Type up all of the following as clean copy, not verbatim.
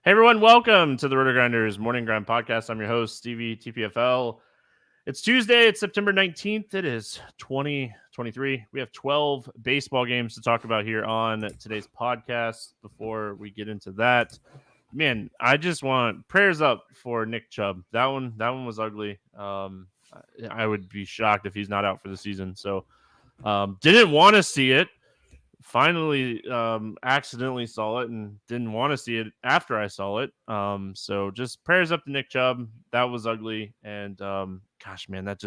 Hey everyone, welcome to the RotoGrinders Morning Grind podcast. I'm your host, Stevietpfl. It's Tuesday, it's September 19th. It is 2023. We have 12 baseball games to talk about here on today's podcast. Before we get into that, man, I just want prayers up for Nick Chubb. That one was ugly. I would be shocked if he's not out for the season. So didn't want to see it. Finally accidentally saw it and didn't want to see it after I saw it. So just prayers up to Nick Chubb. That was ugly. And gosh, man, that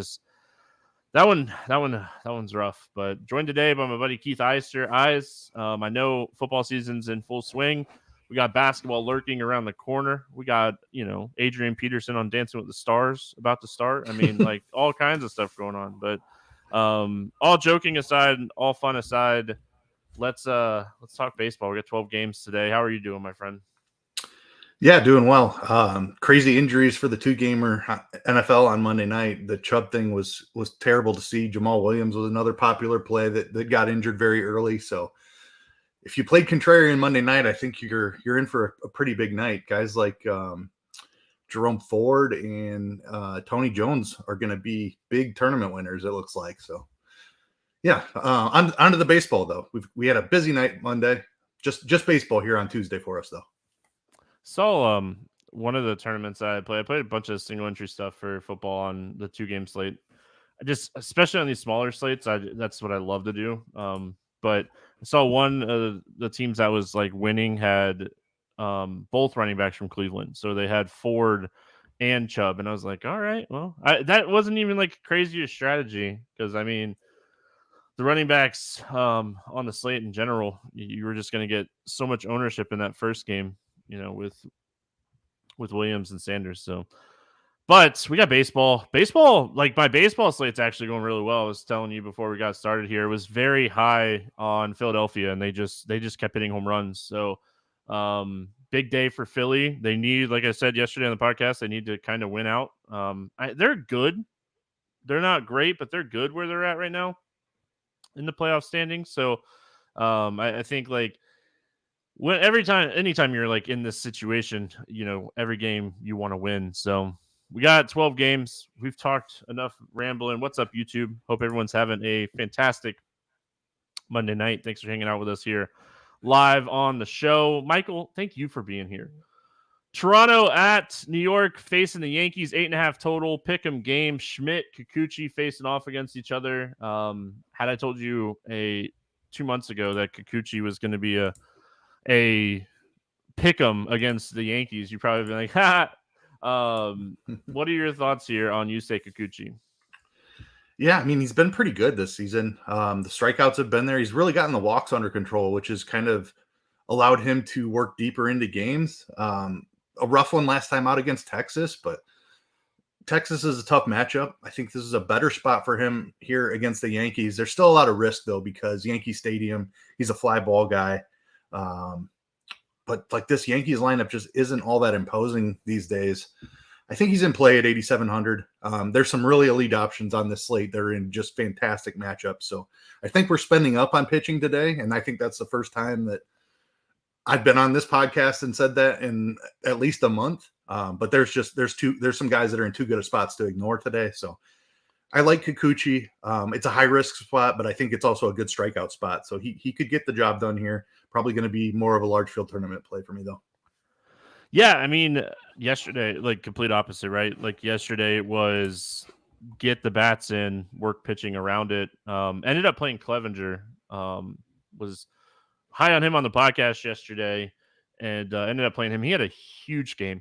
one's rough. But joined today by my buddy Keith Eyes. I know football season's in full swing. We got basketball lurking around the corner. We got, Adrian Peterson on Dancing with the Stars about to start. I mean, like all kinds of stuff going on. But all joking aside, all fun aside, let's talk baseball. We got 12 games today. How are you doing, my friend? Yeah, doing well. Crazy injuries for the two-gamer NFL on Monday night. The Chubb thing was terrible to see. Jamal Williams was another popular play that got injured very early. So if you played contrarian Monday night, I think you're in for a pretty big night. Guys like Jerome Ford and Tony Jones are going to be big tournament winners, it looks like. So yeah, on to the baseball though. We had a busy night Monday. Just baseball here on Tuesday for us though. So one of the tournaments I played a bunch of single entry stuff for football on the 2-game slate. Especially on these smaller slates, that's what I love to do. But I saw one of the teams that was like winning had both running backs from Cleveland. So they had Ford and Chubb, and I was like, all right, well, that wasn't even like craziest strategy because I mean, the running backs on the slate in general, you were just going to get so much ownership in that first game, with Williams and Sanders. So, but we got baseball. Like my baseball slate's actually going really well. I was telling you before we got started here, it was very high on Philadelphia, and they just kept hitting home runs. So, big day for Philly. They need, like I said yesterday on the podcast, they need to kind of win out. They're good. They're not great, but they're good where they're at right now in the playoff standings. So I think like anytime you're like in this situation, every game you want to win. So we got 12 games. We've talked enough rambling. What's up, YouTube? Hope everyone's having a fantastic Monday night. Thanks for hanging out with us here live on the show. Michael, thank you for being here. Toronto at New York facing the Yankees, 8.5 total. Pick'em game. Schmidt, Kikuchi facing off against each other. Had I told you 2 months ago that Kikuchi was going to be a pick'em against the Yankees, you probably be like, ha. What are your thoughts here on Yusei Kikuchi? Yeah, I mean, he's been pretty good this season. The strikeouts have been there. He's really gotten the walks under control, which has kind of allowed him to work deeper into games. A rough one last time out against Texas, but Texas is a tough matchup. I think this is a better spot for him here against the Yankees. There's still a lot of risk, though, because Yankee Stadium, he's a fly ball guy. But like this Yankees lineup just isn't all that imposing these days. I think he's in play at 8,700. There's some really elite options on this slate. They're in just fantastic matchups. So I think we're spending up on pitching today, and I think that's the first time that I've been on this podcast and said that in at least a month. But there's some guys that are in too good of spots to ignore today. So I like Kikuchi. It's a high risk spot, but I think it's also a good strikeout spot. So he could get the job done here. Probably going to be more of a large field tournament play for me though. Yeah, I mean, yesterday, like complete opposite, right? Like yesterday was get the bats in, work pitching around it. Ended up playing Clevenger. Was high on him on the podcast yesterday, and ended up playing him. He had a huge game.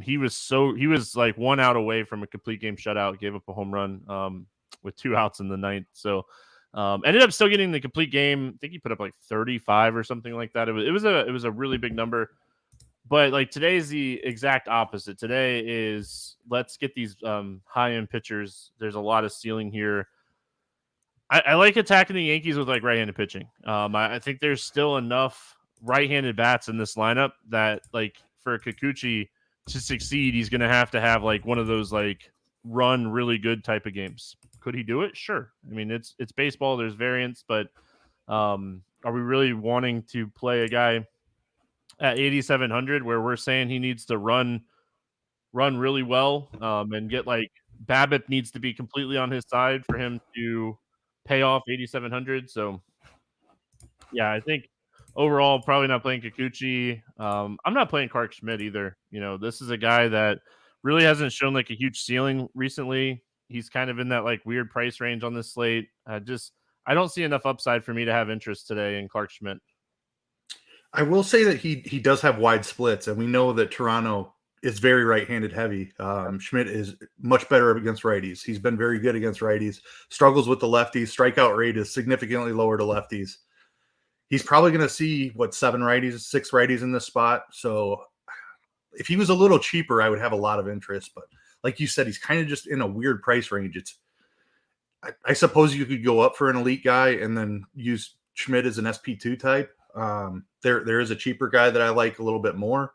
He was like 1 out away from a complete game shutout. Gave up a home run with 2 outs in the ninth. So ended up still getting the complete game. I think he put up like 35 or something like that. It was a really big number. But like today is the exact opposite. Today is let's get these high-end pitchers. There's a lot of ceiling here. I like attacking the Yankees with like right-handed pitching. I think there's still enough right-handed bats in this lineup that like for Kikuchi to succeed, he's going to have like one of those like run really good type of games. Could he do it? Sure. I mean, it's baseball. There's variance, but are we really wanting to play a guy at 8,700, where we're saying he needs to run really well, and get like BABIP needs to be completely on his side for him to pay off 8,700. So yeah, I think overall probably not playing Kikuchi. I'm not playing Clark Schmidt either. This is a guy that really hasn't shown like a huge ceiling recently. He's kind of in that like weird price range on this slate. I don't see enough upside for me to have interest today in Clark Schmidt. I will say that he does have wide splits, and we know that Toronto is very right-handed heavy. Schmidt is much better against righties. He's been very good against righties. Struggles with the lefties. Strikeout rate is significantly lower to lefties. He's probably going to see 6 righties in this spot. So if he was a little cheaper, I would have a lot of interest. But like you said, he's kind of just in a weird price range. I suppose you could go up for an elite guy and then use Schmidt as an SP2 type. There is a cheaper guy that I like a little bit more.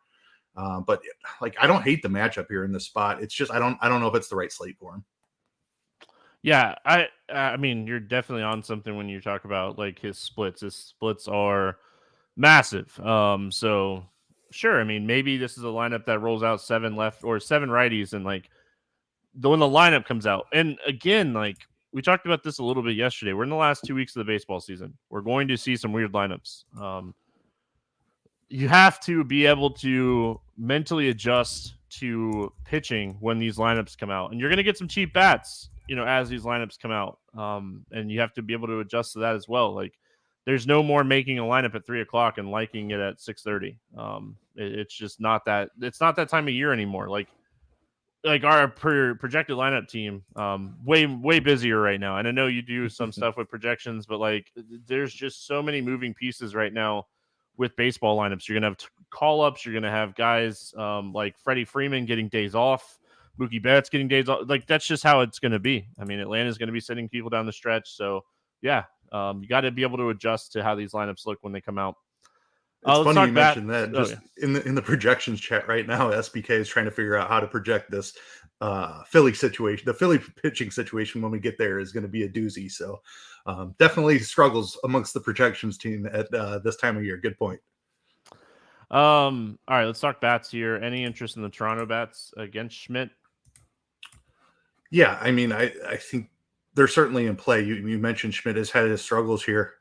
But like, I don't hate the matchup here in this spot. It's just, I don't know if it's the right slate for him. Yeah. I mean, you're definitely on something when you talk about like his splits. His splits are massive. So sure. I mean, maybe this is a lineup that rolls out 7 left or 7 righties, and like when the lineup comes out. And again, like we talked about this a little bit yesterday. We're in the last 2 weeks of the baseball season. We're going to see some weird lineups. You have to be able to mentally adjust to pitching when these lineups come out, and you're going to get some cheap bats, as these lineups come out. And you have to be able to adjust to that as well. Like, there's no more making a lineup at 3:00 and liking it at 6:30. It's just not that. It's not that time of year anymore. Like our projected lineup team, way busier right now. And I know you do some stuff with projections, but like there's just so many moving pieces right now with baseball lineups. You're gonna have call ups. You're gonna have guys like Freddie Freeman getting days off, Mookie Betts getting days off. Like that's just how it's gonna be. I mean, Atlanta's gonna be sending people down the stretch. So yeah, you got to be able to adjust to how these lineups look when they come out. It's funny you mentioned that. Just in the projections chat right now, SBK is trying to figure out how to project this Philly situation. The Philly pitching situation when we get there is going to be a doozy. So definitely struggles amongst the projections team at this time of year. Good point. All right, let's talk bats here. Any interest in the Toronto bats against Schmidt? Yeah, I mean, I think they're certainly in play. You mentioned Schmidt has had his struggles here.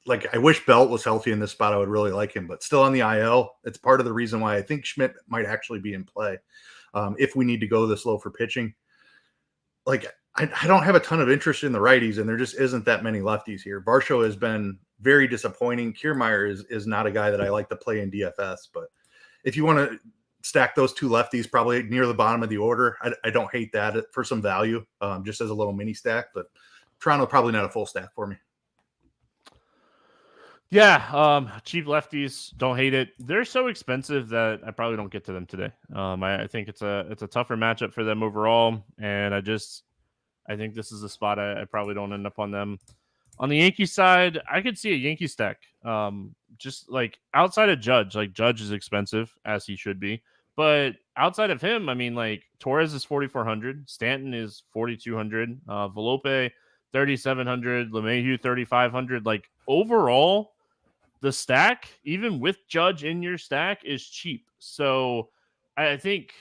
Like I wish Belt was healthy in this spot. I would really like him, but still on the IL. It's part of the reason why I think Schmidt might actually be in play if we need to go this low for pitching. Like I don't have a ton of interest in the righties, and there just isn't that many lefties here. Varsho has been very disappointing. Kiermaier is not a guy that I like to play in DFS, but if you want to stack those 2 lefties probably near the bottom of the order, I don't hate that for some value, just as a little mini stack. But Toronto probably not a full stack for me. Yeah, cheap lefties, don't hate it. They're so expensive that I probably don't get to them today. I think it's a tougher matchup for them overall, and I think this is a spot I probably don't end up on them. On the Yankee side, I could see a Yankee stack. Just like outside of Judge, like Judge is expensive as he should be, but outside of him, I mean, like Torres is 4,400, Stanton is 4,200, Volpe 3,700, LeMahieu 3,500. Like overall, the stack, even with Judge in your stack, is cheap. So I think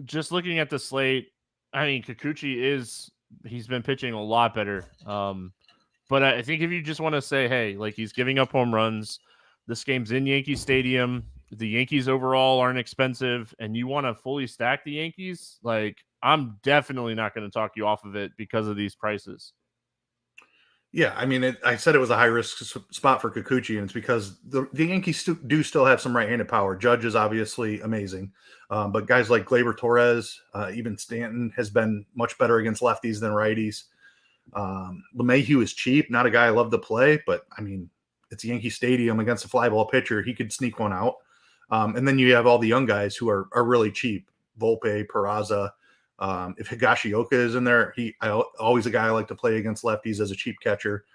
just looking at the slate, I mean, Kikuchi he's been pitching a lot better. But I think if you just want to say, hey, like he's giving up home runs, this game's in Yankee Stadium, the Yankees overall aren't expensive, and you want to fully stack the Yankees, like I'm definitely not going to talk you off of it because of these prices. Yeah, I mean, I said it was a high-risk spot for Kikuchi, and it's because the Yankees do still have some right-handed power. Judge is obviously amazing, but guys like Gleyber Torres, even Stanton, has been much better against lefties than righties. LeMahieu is cheap, not a guy I love to play, but, I mean, it's Yankee Stadium against a fly ball pitcher. He could sneak one out. And then you have all the young guys who are really cheap, Volpe, Peraza. If Higashioka is in there, always a guy I like to play against lefties as a cheap catcher.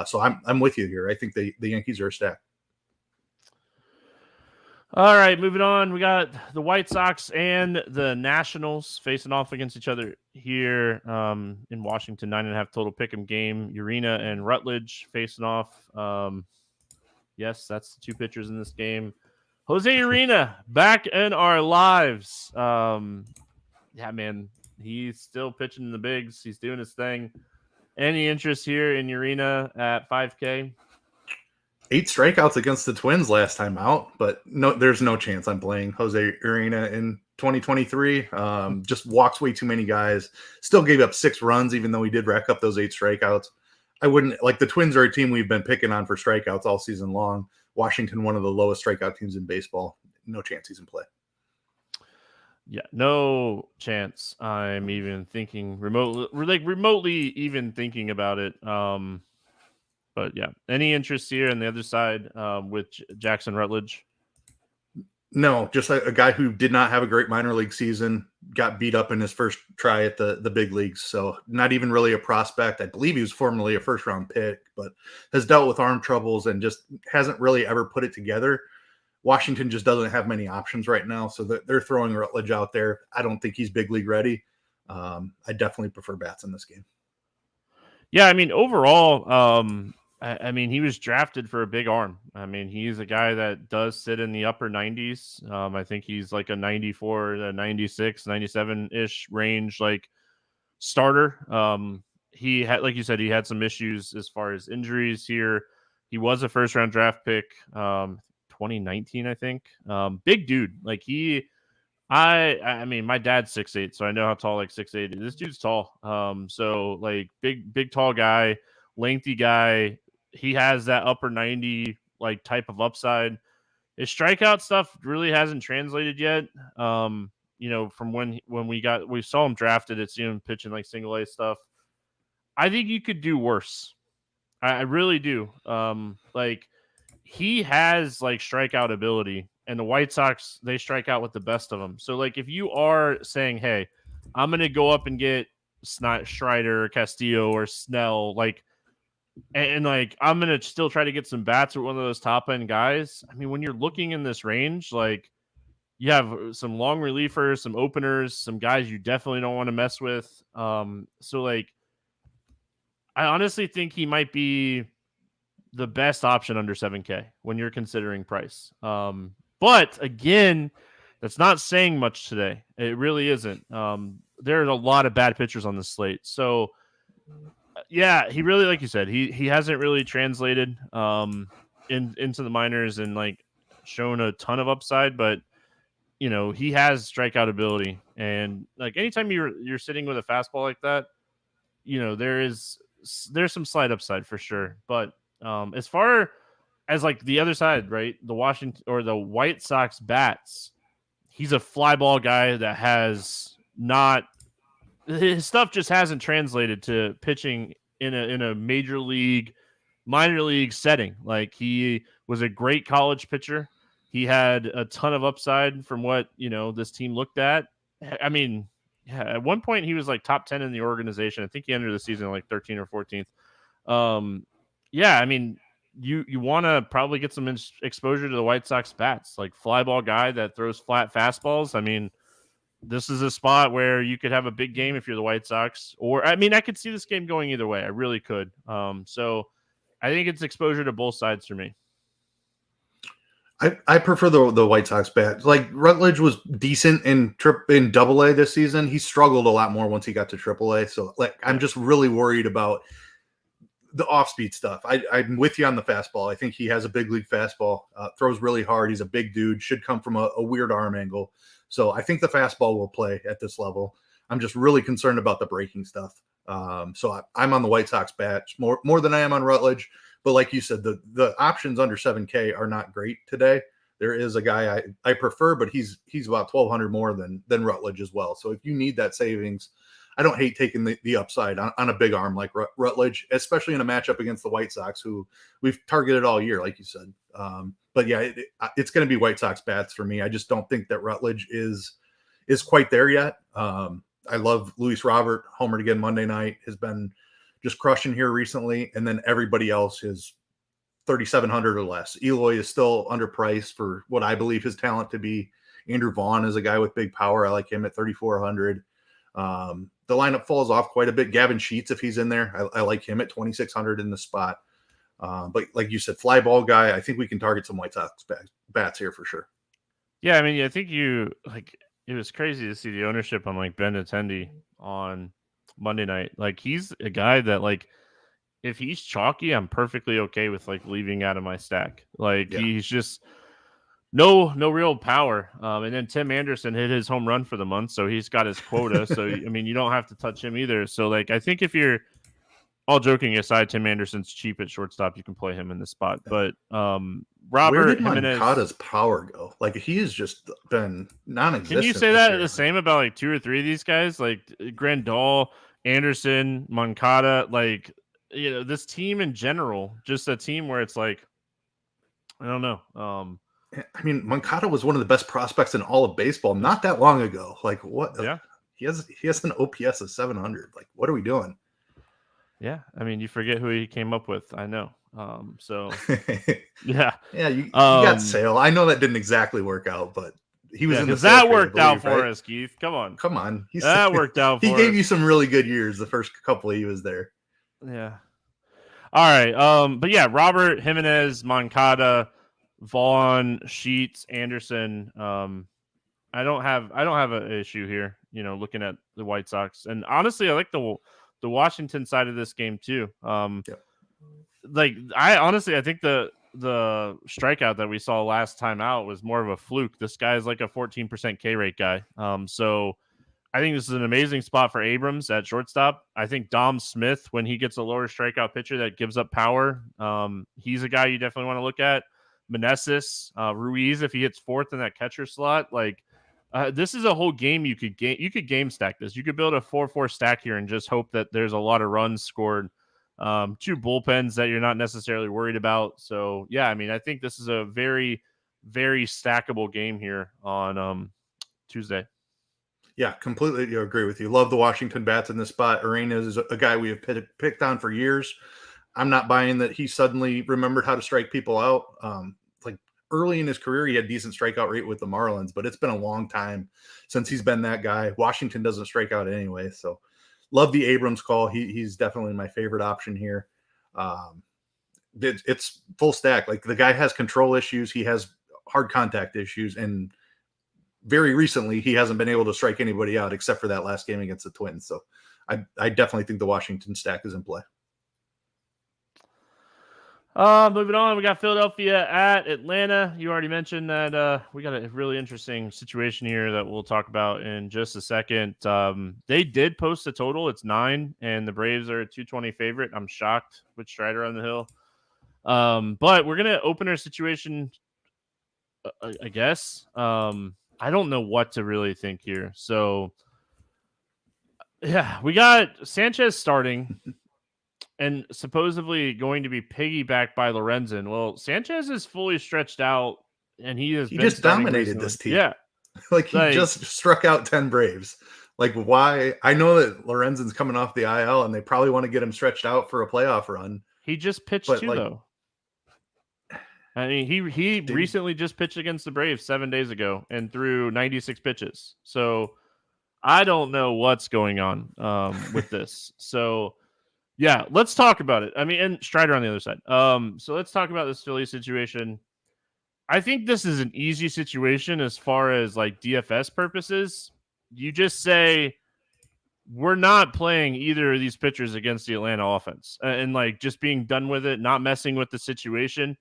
So I'm with you here. I think the Yankees are a stack. All right, moving on. We got the White Sox and the Nationals facing off against each other here in Washington. 9.5 total pick'em game. Urena and Rutledge facing off. Yes, that's the 2 pitchers in this game. Jose Urena back in our lives. Yeah, man, he's still pitching in the bigs. He's doing his thing. Any interest here in Urena at 5K? 8 strikeouts against the Twins last time out, but no, there's no chance I'm playing Jose Urena in 2023. Just walks way too many guys. Still gave up 6 runs, even though he did rack up those 8 strikeouts. I wouldn't like the Twins are a team we've been picking on for strikeouts all season long. Washington, one of the lowest strikeout teams in baseball. No chance he's in play. Yeah, no chance. I'm even thinking remotely even thinking about it. But yeah, any interest here on the other side with Jackson Rutledge? No, just a guy who did not have a great minor league season, got beat up in his first try at the big leagues. So not even really a prospect. I believe he was formerly a first round pick, but has dealt with arm troubles and just hasn't really ever put it together. Washington just doesn't have many options right now. So they're throwing Rutledge out there. I don't think he's big league ready. I definitely prefer bats in this game. Yeah, I mean, overall, I mean, he was drafted for a big arm. I mean, he's a guy that does sit in the upper 90s. I think he's like a 94 to 96, 97-ish range, like starter. He had, like you said, he had some issues as far as injuries here. He was a first-round draft pick, 2019, I think. Big dude. Like I mean, my dad's 6'8", so I know how tall like 6'8". This dude's tall. So like big tall guy, lengthy guy. He has that upper 90 like type of upside. His strikeout stuff really hasn't translated yet. You know, from when we saw him drafted, it's him pitching like single A stuff. I think you could do worse. I really do. Like he has like strikeout ability, and the White Sox, they strike out with the best of them. So like if you are saying, hey, I'm gonna go up and get Strider or Castillo or Snell, like and like I'm gonna still try to get some bats with one of those top end guys. I mean, when you're looking in this range, like you have some long relievers, some openers, some guys you definitely don't want to mess with. So like I honestly think he might be the best option under 7K when you're considering price. But again, that's not saying much today. It really isn't. There are a lot of bad pitchers on the slate. So yeah, he really, like you said, he hasn't really translated into the minors and like shown a ton of upside, but you know, he has strikeout ability. And like anytime you're sitting with a fastball like that, you know, there's some slight upside for sure. But as far as like the other side, right, the Washington or the White Sox bats, he's a fly ball guy that has not his stuff just hasn't translated to pitching in a major league, minor league setting. Like he was a great college pitcher. He had a ton of upside from what, you know, this team looked at. I mean, yeah, at one point he was like top 10 in the organization. I think he ended the season like 13 or 14th. Yeah, I mean, you want to probably get some exposure to the White Sox bats, like fly ball guy that throws flat fastballs. I mean, this is a spot where you could have a big game if you're the White Sox, or I mean, I could see this game going either way. I really could. So I think it's exposure to both sides for me. I prefer the White Sox bat. Like Rutledge was decent in Double-A this season. He struggled a lot more once he got to Triple-A. So like I'm just really worried about the off-speed stuff. I'm with you on the fastball. I think he has a big league fastball. Throws really hard. He's a big dude. Should come from a weird arm angle. So I think the fastball will play at this level. I'm just really concerned about the breaking stuff. So I'm on the White Sox bat more than I am on Rutledge. But like you said, the options under 7K are not great today. There is a guy I prefer, but he's about 1,200 more than Rutledge as well. So if you need that savings, I don't hate taking the upside on a big arm like Rutledge, especially in a matchup against the White Sox, who we've targeted all year, like you said. But yeah, it's going to be White Sox bats for me. I just don't think that Rutledge is quite there yet. I love Luis Robert, homered again Monday night, has been just crushing here recently, and then everybody else is 3,700 or less. Eloy is still underpriced for what I believe his talent to be. Andrew Vaughn is a guy with big power. I like him at 3,400. The lineup falls off quite a bit. Gavin Sheets, if he's in there, I like him at 2,600 in the spot. But like you said, fly ball guy, I think we can target some White Sox bats here for sure. Yeah, I mean, I think it was crazy to see the ownership on like Ben Attendee on Monday night. Like he's a guy that like if he's chalky, I'm perfectly okay with like leaving out of my stack. Like Yeah. he's just no real power. And then Tim Anderson hit his home run for the month, so he's got his quota. So I mean, you don't have to touch him either. So like I think if you're all joking aside, Tim Anderson's cheap at shortstop. You can play him in this spot. But Where Robert did Jimenez, Moncada's power go? Like he has just been non-existent. can you say this that year. the same about like 2 or 3 of these guys? Like Grandal, Anderson, Moncada, like this team in general, just a team where it's like, I don't know. I mean, Moncada was one of the best prospects in all of baseball not that long ago. Like what? Yeah. He has an OPS of 700. Like what are we doing? Yeah, I mean, you forget who he came up with. I know. So yeah, yeah, you got Sale. I know that didn't exactly work out, but he was in the that worked trade, out for right? us, Keith. Come on. That worked out. He gave you some really good years the first couple he was there. Yeah. All right. But yeah, Robert Jimenez, Moncada, Vaughn, Sheets, Anderson. I don't have an issue here. Looking at the White Sox, and honestly, I like the Washington side of this game too. Like I think the strikeout that we saw last time out was more of a fluke. This guy's like a 14% K rate guy. So I think this is an amazing spot for Abrams at shortstop. I think Dom Smith, when he gets a lower strikeout pitcher that gives up power, he's a guy you definitely want to look at. Meneses, Ruiz, if he hits fourth in that catcher slot, like this is a whole game you could game stack this. You could build a 4-4 stack here and just hope that there's a lot of runs scored. 2 bullpens that you're not necessarily worried about. So yeah, I mean, I think this is a very, very stackable game here on Tuesday. Yeah, completely agree with you. Love the Washington bats in this spot. Arenas is a guy we have picked on for years. I'm not buying that he suddenly remembered how to strike people out. Like early in his career, he had decent strikeout rate with the Marlins, but it's been a long time since he's been that guy. Washington doesn't strike out anyway, so love the Abrams call. He's definitely my favorite option here. It's full stack. Like the guy has control issues. He has hard contact issues, and very recently he hasn't been able to strike anybody out except for that last game against the Twins. So I definitely think the Washington stack is in play. Moving on, we got Philadelphia at Atlanta. You already mentioned that we got a really interesting situation here that we'll talk about in just a second. They did post a total. It's 9, and the Braves are a 220 favorite. I'm shocked with Strider on the hill. But we're going to open our situation, I guess. I don't know what to really think here. So, yeah, we got Sanchez starting and supposedly going to be piggybacked by Lorenzen. Well, Sanchez is fully stretched out, and he just dominated this team. Yeah. Like he just struck out 10 Braves. Like why? I know that Lorenzen's coming off the IL, and they probably want to get him stretched out for a playoff run. He just pitched too, though. I mean, he recently just pitched against the Braves 7 days ago and threw 96 pitches. So I don't know what's going on with this. So yeah, let's talk about it. I mean, and Strider on the other side. So let's talk about this Philly situation. I think this is an easy situation as far as like DFS purposes. You just say we're not playing either of these pitchers against the Atlanta offense and like just being done with it, not messing with the situation.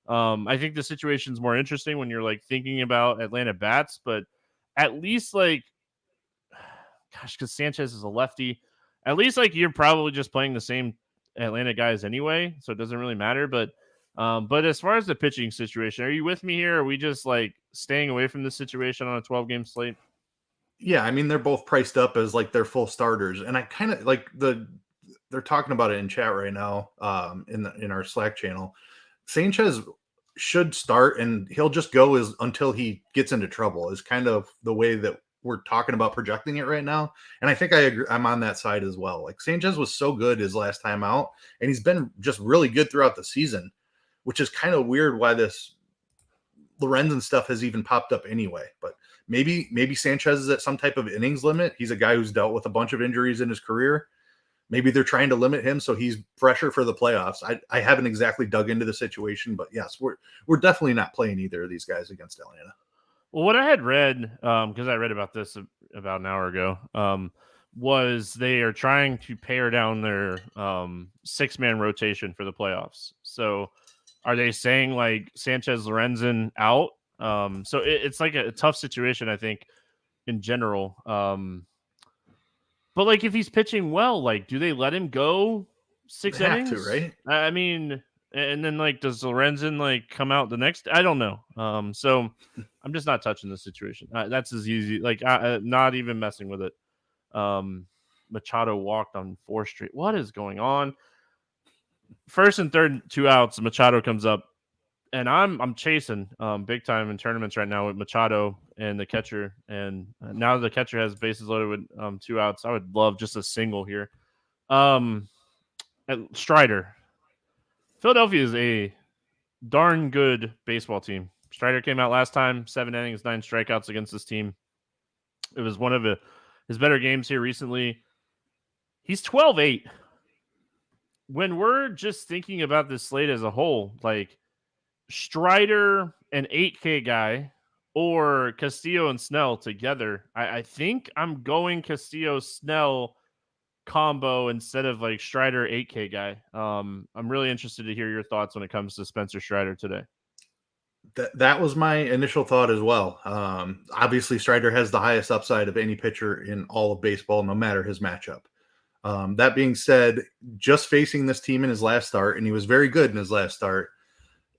I think the situation's more interesting when you're like thinking about Atlanta bats, but at least like, gosh, because Sanchez is a lefty, at least like you're probably just playing the same Atlanta guys anyway, so it doesn't really matter. But as far as the pitching situation, are you with me here? Or are we just like staying away from this situation on a 12-game slate? Yeah, I mean they're both priced up as like they're full starters, and I kind of like they're talking about it in chat right now in our Slack channel. Sanchez should start, and he'll just go until he gets into trouble. Is kind of the way that we're talking about projecting it right now, and I think I agree. I'm on that side as well. Like Sanchez was so good his last time out, and he's been just really good throughout the season, which is kind of weird why this Lorenzen stuff has even popped up anyway. But maybe Sanchez is at some type of innings limit. He's a guy who's dealt with a bunch of injuries in his career. Maybe they're trying to limit him so he's fresher for the playoffs. I haven't exactly dug into the situation, but yes, we're definitely not playing either of these guys against Atlanta. Well, what I had read, because I read about this about an hour ago, was they are trying to pare down their 6-man rotation for the playoffs. So are they saying like Sanchez Lorenzen out? So it's like a tough situation, I think, in general. But like if he's pitching well, like do they let him go 6 They have to, innings? right? I mean, and then like does Lorenzen like come out the next? I don't know. So I'm just not touching the situation. That's as easy. Like not even messing with it. Machado walked on 4th Street. What is going on? First and third, 2 outs. Machado comes up, and I'm chasing big time in tournaments right now with Machado and the catcher. And now the catcher has bases loaded with 2 outs. I would love just a single here. Strider. Philadelphia is a darn good baseball team. Strider came out last time, 7 innings, 9 strikeouts against this team. It was one of his better games here recently. He's 12-8. When we're just thinking about this slate as a whole, like Strider, an 8K guy, or Castillo and Snell together, I think I'm going Castillo Snell combo instead of like Strider 8K guy. I'm really interested to hear your thoughts when it comes to Spencer Strider today. That was my initial thought as well. Obviously, Strider has the highest upside of any pitcher in all of baseball, no matter his matchup. That being said, just facing this team in his last start, and he was very good in his last start,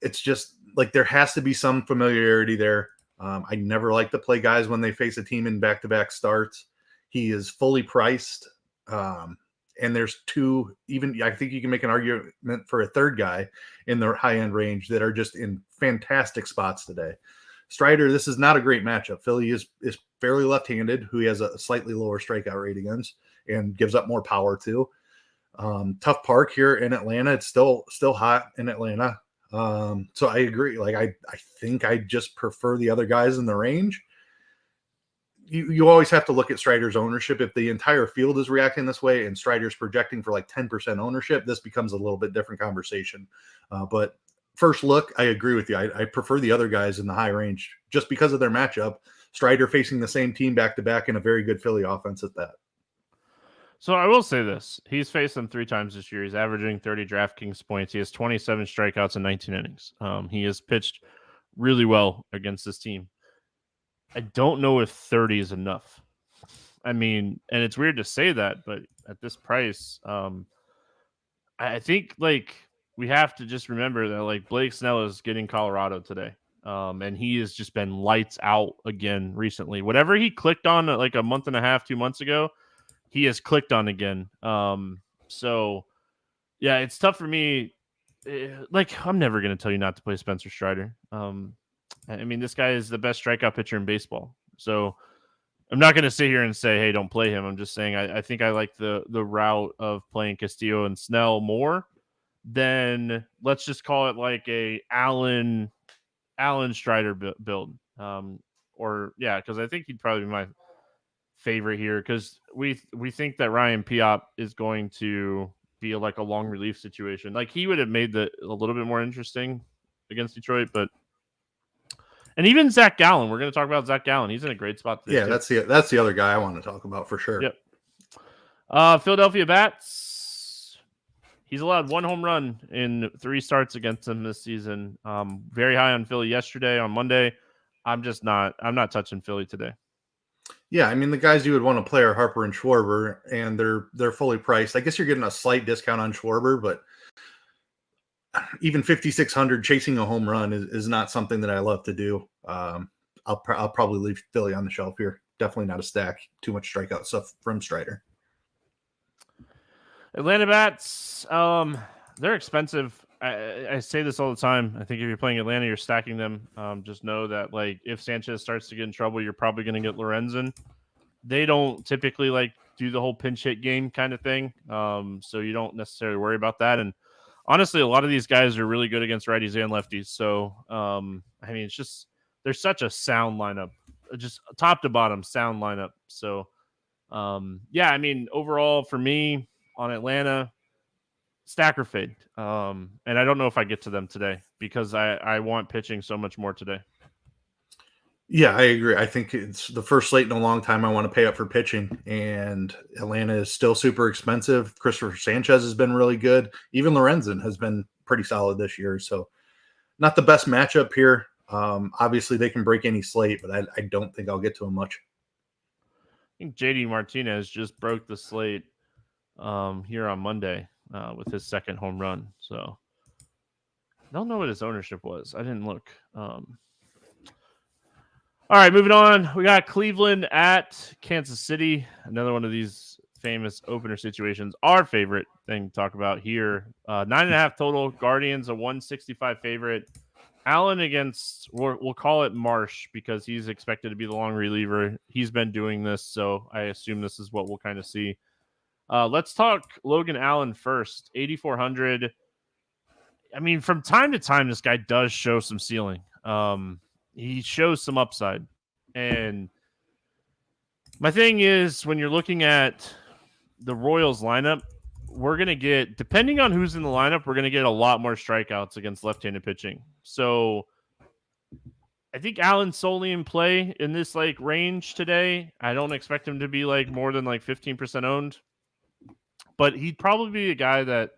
it's just like there has to be some familiarity there. I never like to play guys when they face a team in back-to-back starts. He is fully priced. And there's 2, even I think you can make an argument for a third guy in the high-end range that are just in fantastic spots today. Strider, this is not a great matchup. Philly is fairly left-handed, who he has a slightly lower strikeout rate against and gives up more power to. Tough park here in Atlanta. It's still hot in Atlanta. So I agree. Like I think I just prefer the other guys in the range. You always have to look at Strider's ownership. If the entire field is reacting this way and Strider's projecting for like 10% ownership, this becomes a little bit different conversation. But first look, I agree with you. I prefer the other guys in the high range just because of their matchup. Strider facing the same team back-to-back in a very good Philly offense at that. So I will say this. He's faced them 3 times this year. He's averaging 30 DraftKings points. He has 27 strikeouts in 19 innings. He has pitched really well against this team. I don't know if 30 is enough. I mean, and it's weird to say that, but at this price, I think like we have to just remember that like Blake Snell is getting Colorado today. And he has just been lights out again recently. Whatever he clicked on like a month and a half, 2 months ago, he has clicked on again. So yeah, it's tough for me. Like I'm never going to tell you not to play Spencer Strider. I mean, this guy is the best strikeout pitcher in baseball. So I'm not going to sit here and say, hey, don't play him. I'm just saying I think I like the route of playing Castillo and Snell more than, let's just call it like a Allen Strider build. Because I think he'd probably be my favorite here because we think that Ryan Piop is going to be like a long relief situation. Like he would have made a little bit more interesting against Detroit, but and even Zach Gallen. We're going to talk about Zach Gallen. He's in a great spot today. Yeah, that's the other guy I want to talk about for sure. Yep. Philadelphia bats. He's allowed 1 home run in 3 starts against them this season. Very high on Philly yesterday on Monday. I'm not touching Philly today. Yeah, I mean the guys you would want to play are Harper and Schwarber, and they're fully priced. I guess you're getting a slight discount on Schwarber, but even 5,600 chasing a home run is not something that I love to do. I'll probably leave Philly on the shelf here. Definitely not a stack. Too much strikeout stuff from Strider. Atlanta bats, they're expensive. I say this all the time. I think if you're playing Atlanta, you're stacking them. Just know that like if Sanchez starts to get in trouble, you're probably going to get Lorenzen. They don't typically like do the whole pinch hit game kind of thing. So you don't necessarily worry about that. And honestly, a lot of these guys are really good against righties and lefties. So, I mean, it's just, there's such a sound lineup, just top to bottom sound lineup. So, yeah, I mean, overall for me on Atlanta, stack or fade. And I don't know if I get to them today because I want pitching so much more today. Yeah, I agree. I think it's the first slate in a long time I want to pay up for pitching, and Atlanta is still super expensive. Christopher Sanchez has been really good. Even Lorenzen has been pretty solid this year. So not the best matchup here. Obviously, they can break any slate, but I don't think I'll get to him much. I think JD Martinez just broke the slate here on Monday with his second home run. So I don't know what his ownership was. I didn't look. All right, moving on. We got Cleveland at Kansas City. Another one of these famous opener situations. Our favorite thing to talk about here. 9.5 total. Guardians, a 165 favorite. Allen against, we'll call it Marsh because he's expected to be the long reliever. He's been doing this, so I assume this is what we'll kind of see. Let's talk Logan Allen first. 8,400. I mean, from time to time, this guy does show some ceiling. He shows some upside. And my thing is, when you're looking at the Royals lineup, we're going to get, depending on who's in the lineup, we're going to get a lot more strikeouts against left-handed pitching. So I think Allen's solely in play in this like range today. I don't expect him to be like more than like 15% owned, but he'd probably be a guy that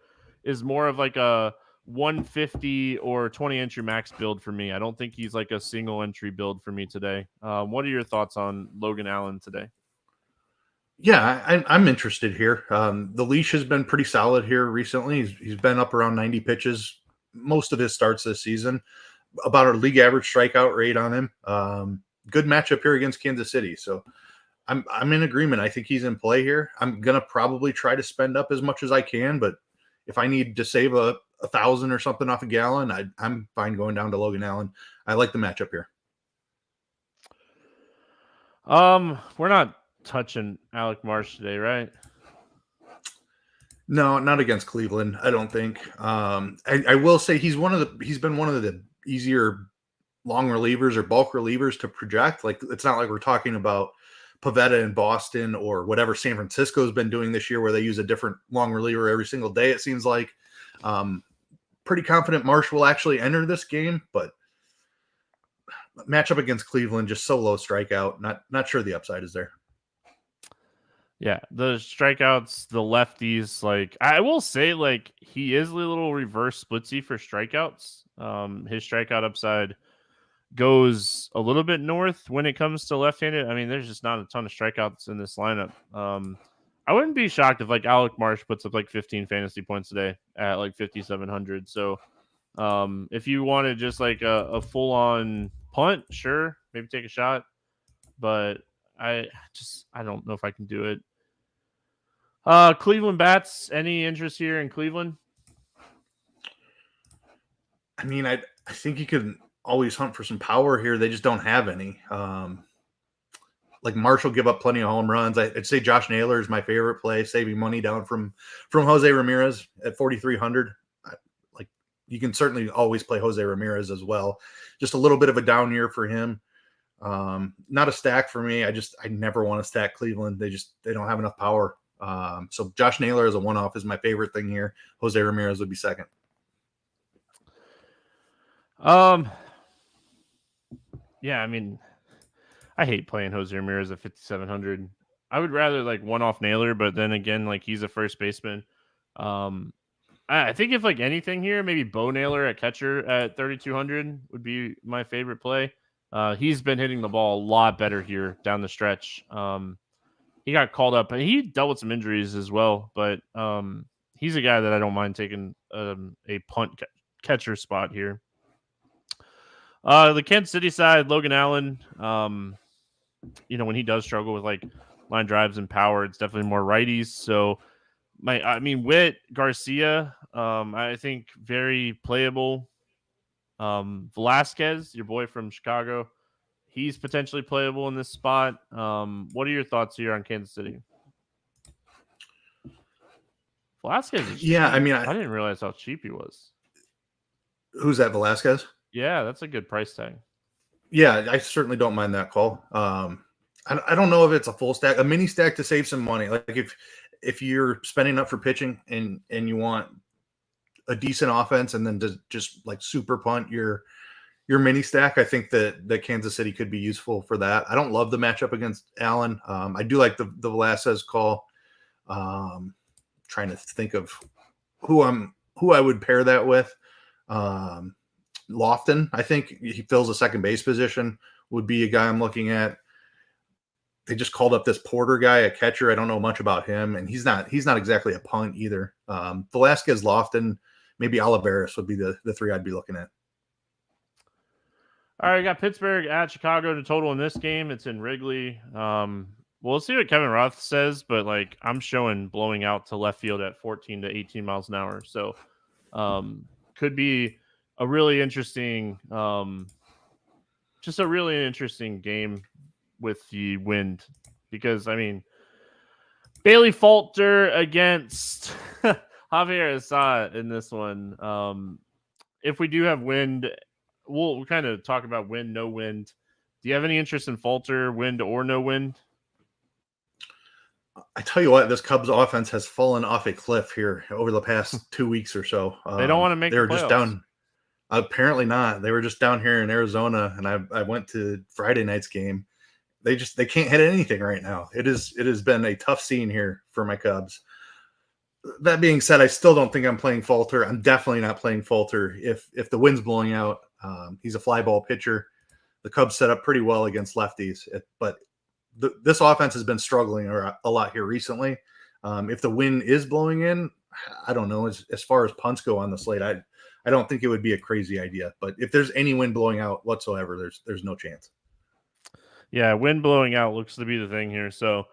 is more of like a 150 or 20 entry max build for me. I don't think he's like a single entry build for me today. What are your thoughts on Logan Allen today? Yeah, I'm interested here. The leash has been pretty solid here recently. He's been up around 90 pitches most of his starts this season. About a league average strikeout rate on him. Good matchup here against Kansas City. So I'm in agreement. I think he's in play here. I'm gonna probably try to spend up as much as I can, but if I need to save a 1,000 or something off a gallon, I'm fine going down to Logan Allen. I like the matchup here. We're not touching Alec Marsh today, right? No, not against Cleveland. I don't think. I will say he's been one of the easier long relievers or bulk relievers to project. Like it's not like we're talking about Pavetta in Boston or whatever San Francisco's been doing this year, where they use a different long reliever every single day. It seems like. Pretty confident Marsh will actually enter this game, but matchup against Cleveland, just so low strikeout. Not sure the upside is there. Yeah, the strikeouts, the lefties, like I will say, like he is a little reverse splitsy for strikeouts. His strikeout upside goes a little bit north when it comes to left-handed. I mean, there's just not a ton of strikeouts in this lineup. I wouldn't be shocked if like Alec Marsh puts up like 15 fantasy points today at like 5,700. So if you wanted just like a full-on punt, sure, maybe take a shot. But I don't know if I can do it. Cleveland bats, any interest here in Cleveland? I mean, I think you could always hunt for some power here. They just don't have any. Like Marsh will give up plenty of home runs. I'd say Josh Naylor is my favorite play, saving money down from Jose Ramirez at 4,300. Like you can certainly always play Jose Ramirez as well. Just a little bit of a down year for him. Not a stack for me. I never want to stack Cleveland. They don't have enough power. So Josh Naylor as a one-off is my favorite thing here. Jose Ramirez would be second. Yeah, I mean, I hate playing Jose Ramirez at 5,700. I would rather like one-off Naylor, but then again, like he's a first baseman. I think if like anything here, maybe Bo Naylor at catcher at 3,200 would be my favorite play. He's been hitting the ball a lot better here down the stretch. He got called up, and he dealt with some injuries as well. But he's a guy that I don't mind taking a punt catcher spot here. The Kansas City side, Logan Allen. When he does struggle with like line drives and power, it's definitely more righties. So Witt, Garcia, I think very playable. Velasquez, your boy from Chicago, he's potentially playable in this spot. What are your thoughts here on Kansas City? Velasquez is cheap. I didn't realize how cheap he was. Who's that, Velasquez? Yeah, that's a good price tag. Yeah, I certainly don't mind that call. I don't know if it's a full stack, a mini stack to save some money. Like if you're spending up for pitching and you want a decent offense and then to just like super punt your your mini stack, I think that Kansas City could be useful for that. I don't love the matchup against Allen. I do like the Velasquez call. Trying to think of who I would pair that with. Lofton, I think he fills a second base position, would be a guy I'm looking at. They just called up this Porter guy, a catcher. I don't know much about him, and he's not exactly a punt either. Velasquez, Lofton, maybe Olivares would be the three I'd be looking at. All right, we got Pittsburgh at Chicago to total in this game. It's in Wrigley. We'll see what Kevin Roth says, but like I'm showing blowing out to left field at 14 to 18 miles an hour. So could be a really interesting, just a really interesting game with the wind, because I mean, Bailey Falter against Javier Assad in this one. If we do have wind, we'll kind of talk about wind, no wind. Do you have any interest in Falter, wind or no wind? I tell you what, this Cubs offense has fallen off a cliff here over the past 2 weeks or so. They don't want to make they were just down. Apparently not. They were just down here in Arizona, and I went to Friday night's game. They can't hit anything right now. It has been a tough scene here for my Cubs. That being said, I still don't think I'm playing Falter. I'm definitely not playing Falter if the wind's blowing out. He's a fly ball pitcher. The Cubs set up pretty well against lefties, but this offense has been struggling a lot here recently. If the wind is blowing in, I don't know. As far as punts go on the slate, I don't think it would be a crazy idea. But if there's any wind blowing out whatsoever, there's no chance. Yeah, wind blowing out looks to be the thing here. So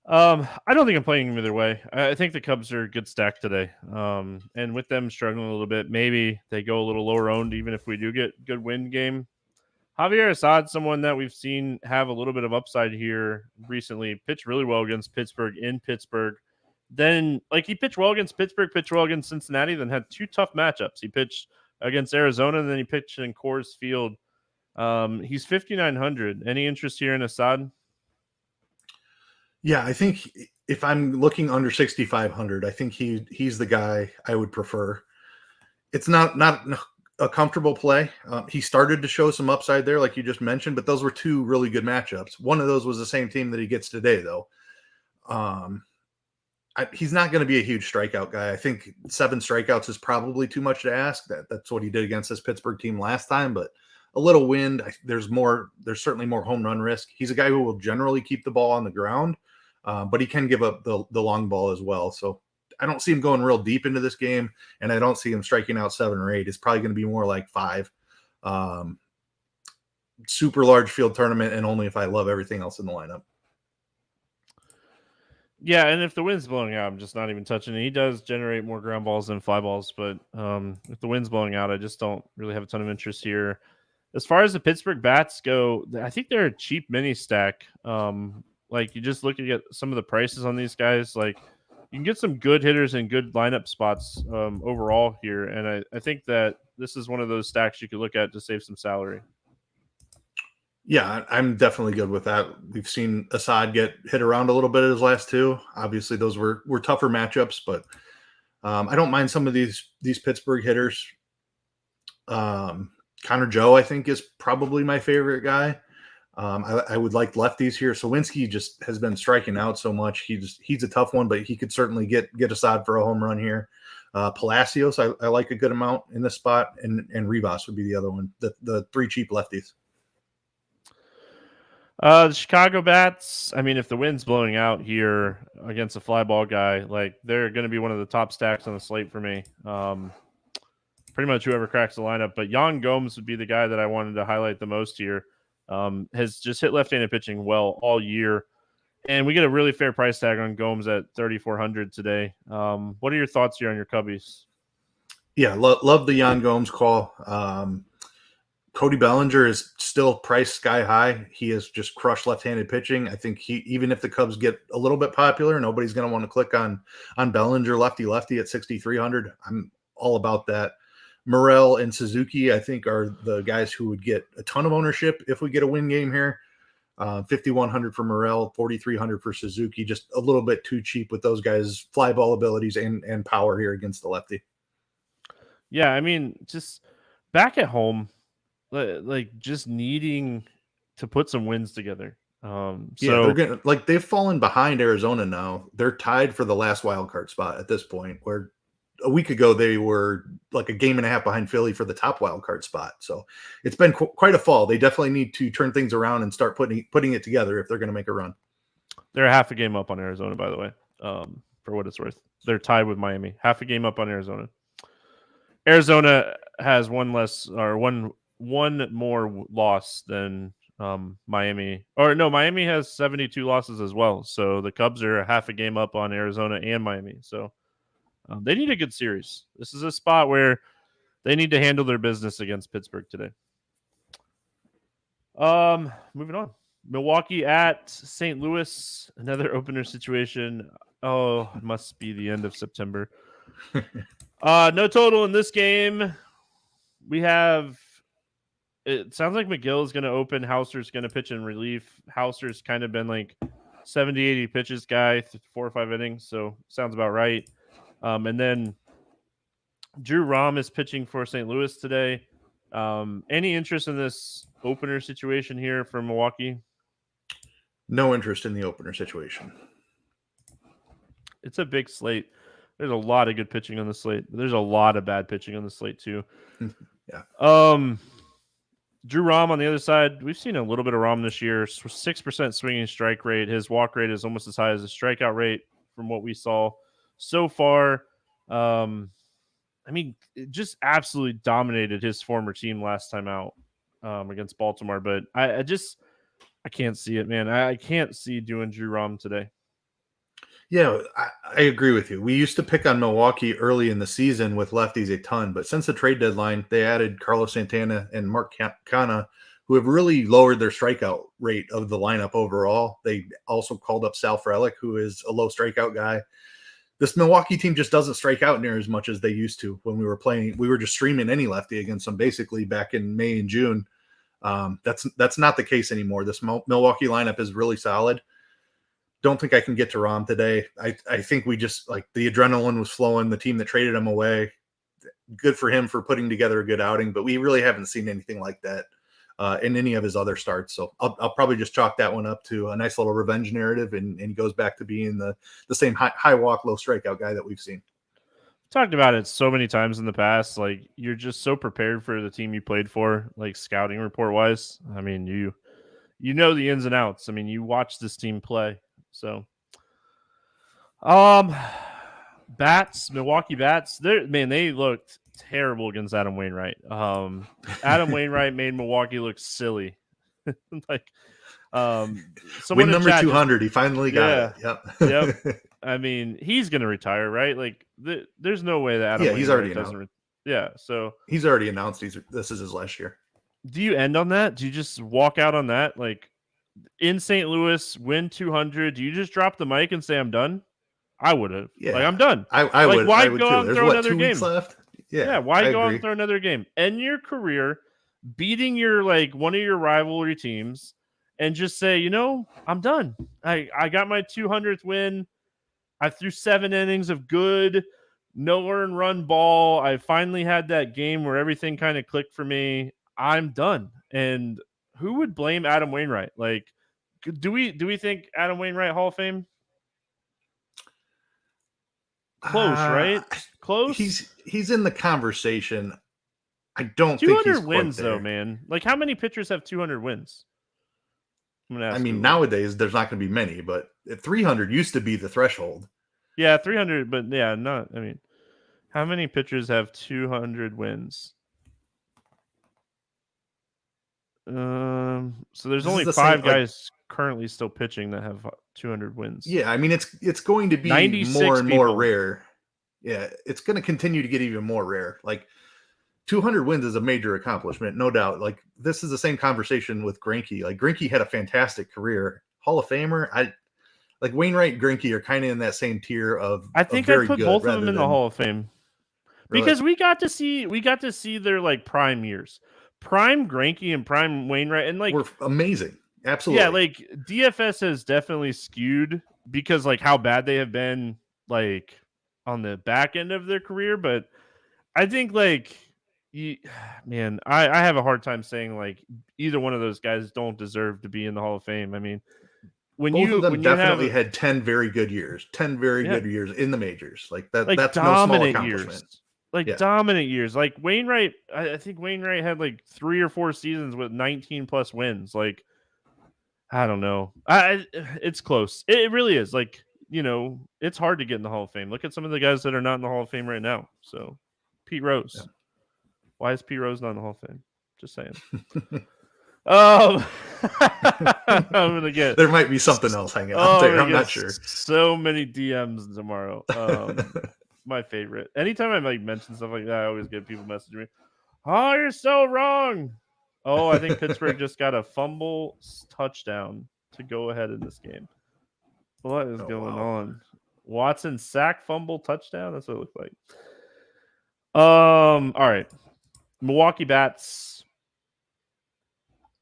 I don't think I'm playing him either way. I think the Cubs are a good stack today. And with them struggling a little bit, maybe they go a little lower owned, even if we do get good wind game. Javier Assad, someone that we've seen have a little bit of upside here recently, pitched really well against Pittsburgh in Pittsburgh. Then, like, he pitched well against Pittsburgh, pitched well against Cincinnati, then had two tough matchups. He pitched against Arizona, and then he pitched in Coors Field. He's 5,900. Any interest here in Assad? Yeah, I think if I'm looking under 6,500, I think he's the guy I would prefer. It's not a comfortable play. He started to show some upside there, like you just mentioned, but those were two really good matchups. One of those was the same team that he gets today, though. He's not going to be a huge strikeout guy. I think 7 strikeouts is probably too much to ask. That's what he did against this Pittsburgh team last time, but a little wind, there's certainly more home run risk. He's a guy who will generally keep the ball on the ground, but he can give up the long ball as well. So I don't see him going real deep into this game, and I don't see him striking out 7 or 8. It's probably going to be more like 5. Super large field tournament, and only if I love everything else in the lineup. Yeah, and if the wind's blowing out, I'm just not even touching it. He does generate more ground balls than fly balls, but if the wind's blowing out, I just don't really have a ton of interest here. As far as the Pittsburgh bats go, I think they're a cheap mini stack. Like, you just look at some of the prices on these guys, like, you can get some good hitters and good lineup spots overall here, and I think that this is one of those stacks you could look at to save some salary. Yeah, I'm definitely good with that. We've seen Assad get hit around a little bit at his last 2. Obviously, those were tougher matchups, but I don't mind some of these Pittsburgh hitters. Connor Joe, I think, is probably my favorite guy. I would like lefties here. Sawinski just has been striking out so much. He's a tough one, but he could certainly get Assad for a home run here. Palacios, I like a good amount in this spot, and Rivas would be the other one. The 3 cheap lefties. The Chicago bats, I mean, if the wind's blowing out here against a fly ball guy, like, they're going to be one of the top stacks on the slate for me. Pretty much whoever cracks the lineup, but Yan Gomes would be the guy that I wanted to highlight the most here. Has just hit left-handed pitching well all year, and we get a really fair price tag on Gomes at 3,400 today. What are your thoughts here on your Cubbies? Yeah, love the Yan Gomes call. Cody Bellinger is still priced sky high. He has just crushed left-handed pitching. I think even if the Cubs get a little bit popular, nobody's going to want to click on Bellinger lefty at 6,300. I'm all about that. Morel and Suzuki, I think, are the guys who would get a ton of ownership if we get a win game here. 5,100 for Morel, 4,300 for Suzuki. Just a little bit too cheap with those guys' fly ball abilities and power here against the lefty. Yeah, I mean, just back at home, like just needing to put some wins together. Yeah, they're gonna they've fallen behind Arizona now. They're tied for the last wild card spot at this point, where a week ago they were like a game and a half behind Philly for the top wild card spot. So it's been quite a fall. They definitely need to turn things around and start putting it together if they're going to make a run. They're half a game up on Arizona, by the way. For what it's worth, they're tied with Miami, half a game up on Arizona. Arizona has one more loss than Miami. Or no, Miami has 72 losses as well. So the Cubs are half a game up on Arizona and Miami. So they need a good series. This is a spot where they need to handle their business against Pittsburgh today. Moving on. Milwaukee at St. Louis, another opener situation. Oh, it must be the end of September. No total in this game. We have, it sounds like McGill is going to open. Hauser's going to pitch in relief. Hauser's kind of been like 70, 80 pitches guy, 4 or 5 innings. So sounds about right. And then Drew Rom is pitching for St. Louis today. Any interest in this opener situation here for Milwaukee? No interest in the opener situation. It's a big slate. There's a lot of good pitching on the slate, but there's a lot of bad pitching on the slate too. Yeah. Drew Rom on the other side, we've seen a little bit of Rom this year. 6% swinging strike rate. His walk rate is almost as high as the strikeout rate from what we saw so far. I mean, it just absolutely dominated his former team last time out against Baltimore. But I can't see it, man. I can't see doing Drew Rom today. Yeah, I agree with you. We used to pick on Milwaukee early in the season with lefties a ton, but since the trade deadline, they added Carlos Santana and Mark Canha, who have really lowered their strikeout rate of the lineup overall. They also called up Sal Frelick, who is a low strikeout guy. This Milwaukee team just doesn't strike out near as much as they used to when we were playing. We were just streaming any lefty against them basically back in May and June. That's not the case anymore. This Milwaukee lineup is really solid. Don't think I can get to Rom today. I think we just the adrenaline was flowing. The team that traded him away, good for him for putting together a good outing, but we really haven't seen anything like that in any of his other starts. So I'll probably just chalk that one up to a nice little revenge narrative, and he goes back to being the same high walk, low strikeout guy that we've seen. Talked about it so many times in the past. Like, you're just so prepared for the team you played for, like scouting report wise. I mean, you know the ins and outs. I mean, you watch this team play. So, Milwaukee Bats, they looked terrible against Adam Wainwright. Adam Wainwright made Milwaukee look silly. Win number 200, he finally got it. Yep. I mean, he's going to retire, right? Like, there's no way that Adam Wainwright he's already announced. So he's already announced this is his last year. Do you end on that? Do you just walk out on that? Like, in St. Louis, win 200. Do you just drop the mic and say, I'm done? I would have. Yeah. I'm done. I would. Why I would go too. out and throw another game? Left? Yeah. Why go out and throw another game? End your career beating your one of your rivalry teams and just say, I'm done. I got my 200th win. I threw 7 innings of good, no earned run ball. I finally had that game where everything kind of clicked for me. I'm done. And who would blame Adam Wainwright? Like, do we think Adam Wainwright Hall of Fame? Close, right? Close. He's in the conversation. I don't 200 think he's wins quite there. though, man. Like, how many pitchers have 200 wins? I mean, nowadays there's not going to be many, but 300 used to be the threshold. Yeah, 300, but yeah, not. I mean, how many pitchers have 200 wins? So there's only 5 guys currently still pitching that have 200 wins. Yeah, I mean it's going to be more and more rare. Yeah, it's going to continue to get even more rare. Like 200 wins is a major accomplishment, no doubt. Like, this is the same conversation with Greinke. Like, Greinke had a fantastic career, Hall of Famer. Wainwright and Greinke are kind of in that same tier of. I think I put both of them in the Hall of Fame because we got to see their prime years. Prime Greinke and prime Wainwright, and were amazing. Absolutely. Yeah, DFS has definitely skewed because how bad they have been on the back end of their career, but I think Man, I have a hard time saying like either one of those guys don't deserve to be in the Hall of Fame. I mean, Both of them when you have definitely had 10 very good years, 10 very yeah, good years in the majors. Like that, like that's no small dominant years, accomplishment. Yeah. like Wainwright. I think Wainwright had like 3 or 4 seasons with 19 plus wins. Like I don't know, it's close. It really is. Like it's hard to get in the Hall of Fame. Look at some of the guys that are not in the Hall of Fame right now. So Pete Rose. Yeah. Why is Pete Rose not in the Hall of Fame? Just saying. I'm gonna get. There might be something else hanging out there. I'm not sure. So many DMs tomorrow. My favorite. Anytime I like mention stuff like that, I always get people messaging me. Oh, you're so wrong. Oh, I think Pittsburgh just got a fumble touchdown to go ahead in this game. What is going on? Watson sack fumble touchdown. That's what it looked like. All right. Milwaukee Bats.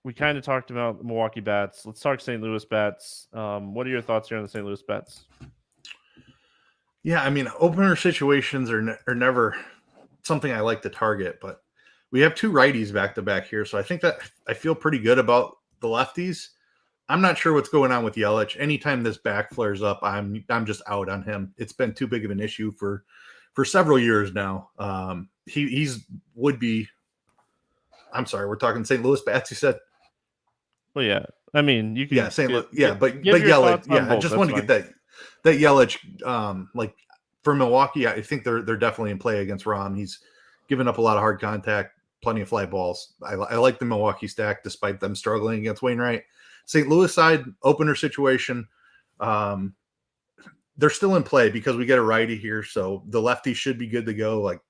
We kind of talked about the Milwaukee Bats. Let's talk St. Louis Bats. What are your thoughts here on the St. Louis Bats? Yeah, I mean, opener situations are never something I like to target, but we have 2 righties back to back here, so I think that I feel pretty good about the lefties. I'm not sure what's going on with Yelich. Anytime this back flares up, I'm just out on him. It's been too big of an issue for several years now. He's would be. I'm sorry, we're talking St. Louis Bats. You said. Well, yeah. I mean, you can. Yeah, St. Louis. Yeah, but Yelich. Yeah, I just want to get that Yelich. Like for Milwaukee, I think they're definitely in play against Rom. He's given up a lot of hard contact, plenty of fly balls. I like the Milwaukee stack despite them struggling against Wainwright. St. Louis side opener situation. They're still in play because we get a righty here, so the lefty should be good to go. Like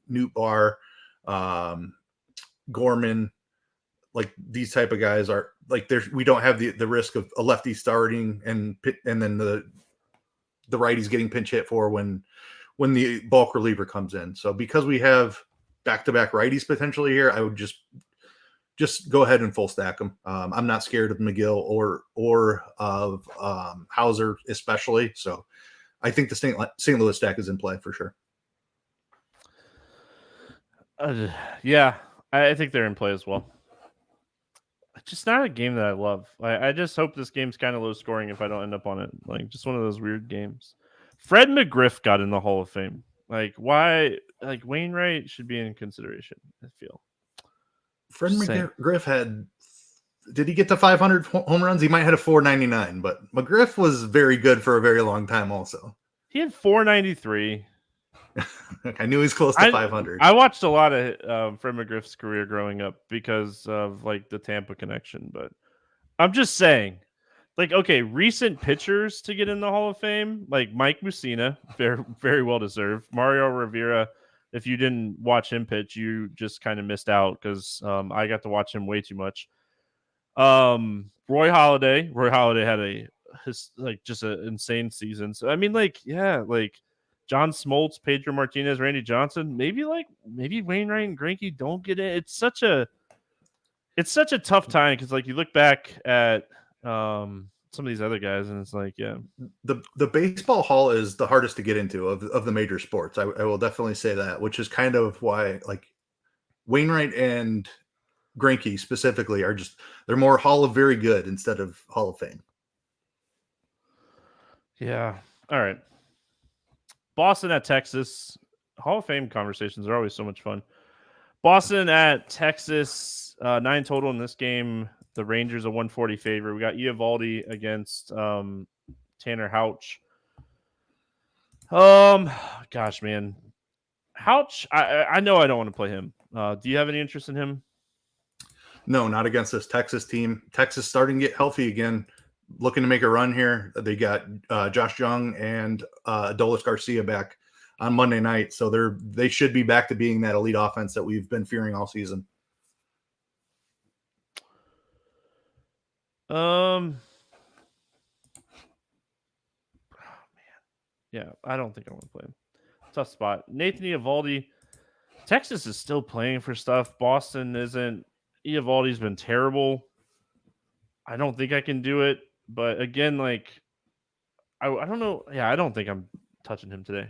Newt Barr, Gorman, like these type of guys are like we don't have the risk of a lefty starting and then the righty's getting pinch hit for when the bulk reliever comes in. So because we have back-to-back righties potentially here, I would just go ahead and full stack them. I'm not scared of McGill or of Hauser especially. So I think the St. Louis stack is in play for sure. Yeah, I think they're in play as well. It's just not a game that I love. I just hope this game's kind of low scoring if I don't end up on it. Like just one of those weird games. Fred McGriff got in the Hall of Fame. Like why? Like Wainwright should be in consideration. I feel. Fred McGriff did he get to 500 home runs? He might have had a 499, but McGriff was very good for a very long time also. He had 493. I knew he was close to 500. I watched a lot of Fred McGriff's career growing up because of like the Tampa connection, but I'm just saying, like, okay, recent pitchers to get in the Hall of Fame, like Mike Mussina, very, very well deserved. Mario Rivera, if you didn't watch him pitch, you just kind of missed out because I got to watch him way too much. Roy Halladay had just an insane season. So I mean, like, yeah, like John Smoltz, Pedro Martinez, Randy Johnson, maybe Wainwright and Greinke don't get in. It's such a tough time because like you look back at some of these other guys and it's like, yeah, the baseball hall is the hardest to get into of the major sports. I will definitely say that, which is kind of why like Wainwright and Greinke specifically they're more Hall of Very Good instead of Hall of Fame. Yeah. All right. Boston at Texas. Hall of Fame conversations are always so much fun. Boston at Texas, 9 total in this game. The Rangers a 140 favorite. We got Eovaldi against Tanner Houch. Gosh, man. Houch, I know I don't want to play him. Do you have any interest in him? No, not against this Texas team. Texas starting to get healthy again, looking to make a run here. They got Josh Jung and Adolis Garcia back on Monday night, so they should be back to being that elite offense that we've been fearing all season. Oh man, yeah, I don't think I want to play him. Tough spot. Nathan Eovaldi. Texas is still playing for stuff. Boston isn't. Eovaldi's been terrible. I don't think I can do it. But again, like, I don't know. Yeah, I don't think I'm touching him today.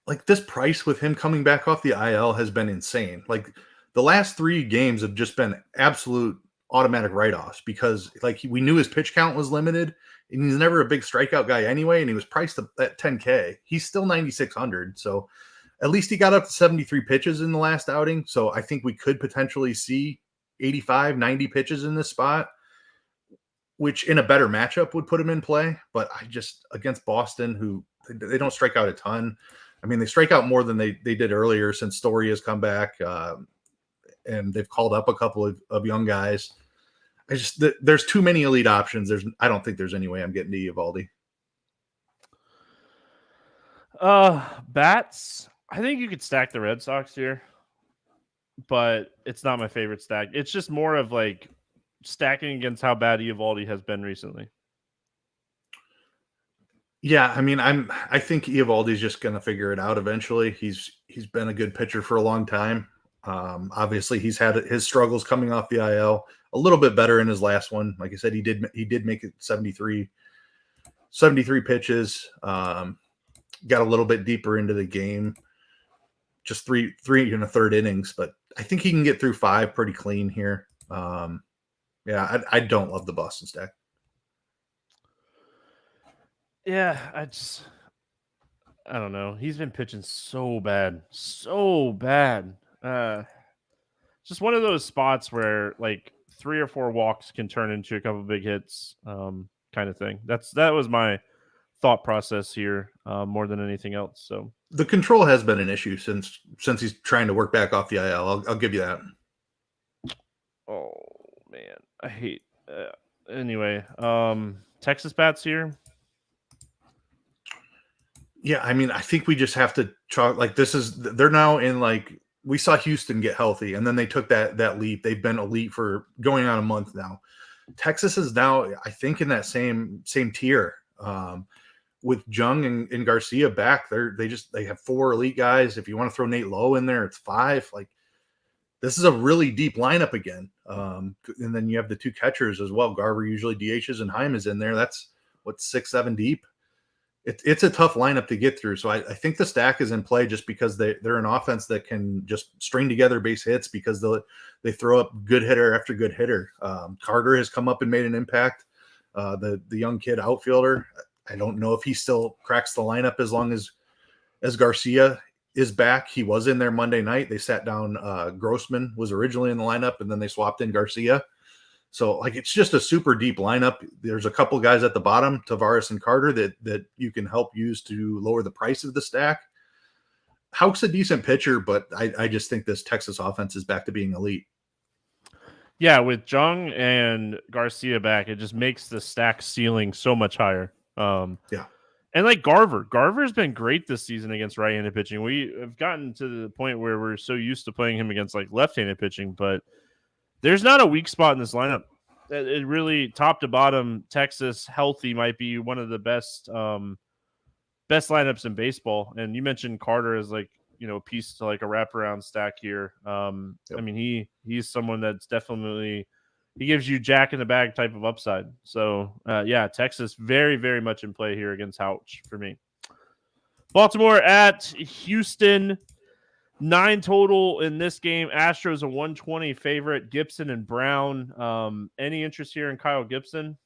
like this price with him coming back off the IL has been insane. Like the last 3 games have just been absolute automatic write-offs because like we knew his pitch count was limited and he's never a big strikeout guy anyway. And he was priced at 10K. He's still 9,600. So at least he got up to 73 pitches in the last outing. So I think we could potentially see 85, 90 pitches in this spot, which in a better matchup would put him in play. But I just, against Boston, who they don't strike out a ton. I mean, they strike out more than they did earlier since Story has come back. And they've called up a couple of young guys. There's too many elite options. I don't think there's any way I'm getting to Eovaldi. Bats. I think you could stack the Red Sox here, but it's not my favorite stack. It's just more of like stacking against how bad Eovaldi has been recently. Yeah, I mean, I think Eovaldi's just going to figure it out eventually. He's been a good pitcher for a long time. Obviously, he's had his struggles coming off the IL. A little bit better in his last one. Like I said, he did make it 73 pitches. Got a little bit deeper into the game. Just three and a third innings, but I think he can get through 5 pretty clean here. Yeah, I don't love the Boston stack. Yeah, I don't know. He's been pitching so bad. Just one of those spots where like 3 or 4 walks can turn into a couple big hits, kind of thing. That was my thought process here, more than anything else. So the control has been an issue since he's trying to work back off the IL. I'll give you that. Oh man, I hate. Anyway, Texas bats here. Yeah, I mean, I think we just have to try. Like they're now in like we saw Houston get healthy, and then they took that leap. They've been elite for going on a month now. Texas is now, I think, in that same tier. With Jung and Garcia back, they have 4 elite guys. If you want to throw Nate Lowe in there, it's 5. Like this is a really deep lineup again. And then you have the 2 catchers as well. Garver usually DHs and Heim is in there. That's 6, 7 deep. It's a tough lineup to get through. So I think the stack is in play just because they're an offense that can just string together base hits because they throw up good hitter after good hitter. Carter has come up and made an impact. The young kid outfielder, I don't know if he still cracks the lineup as long as Garcia is back. He was in there Monday night. They sat down. Grossman was originally in the lineup, and then they swapped in Garcia. So, like, it's just a super deep lineup. There's a couple guys at the bottom, Tavares and Carter, that you can help use to lower the price of the stack. Houck's a decent pitcher, but I just think this Texas offense is back to being elite. Yeah, with Jung and Garcia back, it just makes the stack ceiling so much higher. Yeah. And like Garver's been great this season against right-handed pitching. We have gotten to the point where we're so used to playing him against like left-handed pitching, but there's not a weak spot in this lineup. It really, top to bottom, Texas healthy might be one of the best lineups in baseball. And you mentioned Carter as like, a piece to like a wraparound stack here. Yep. I mean, he's someone that's definitely, he gives you jack in the bag type of upside. So yeah, Texas very, very much in play here against Houch for me. Baltimore at Houston. 9 total in this game. Astros a 120 favorite. Gibson and Brown. Any interest here in Kyle Gibson?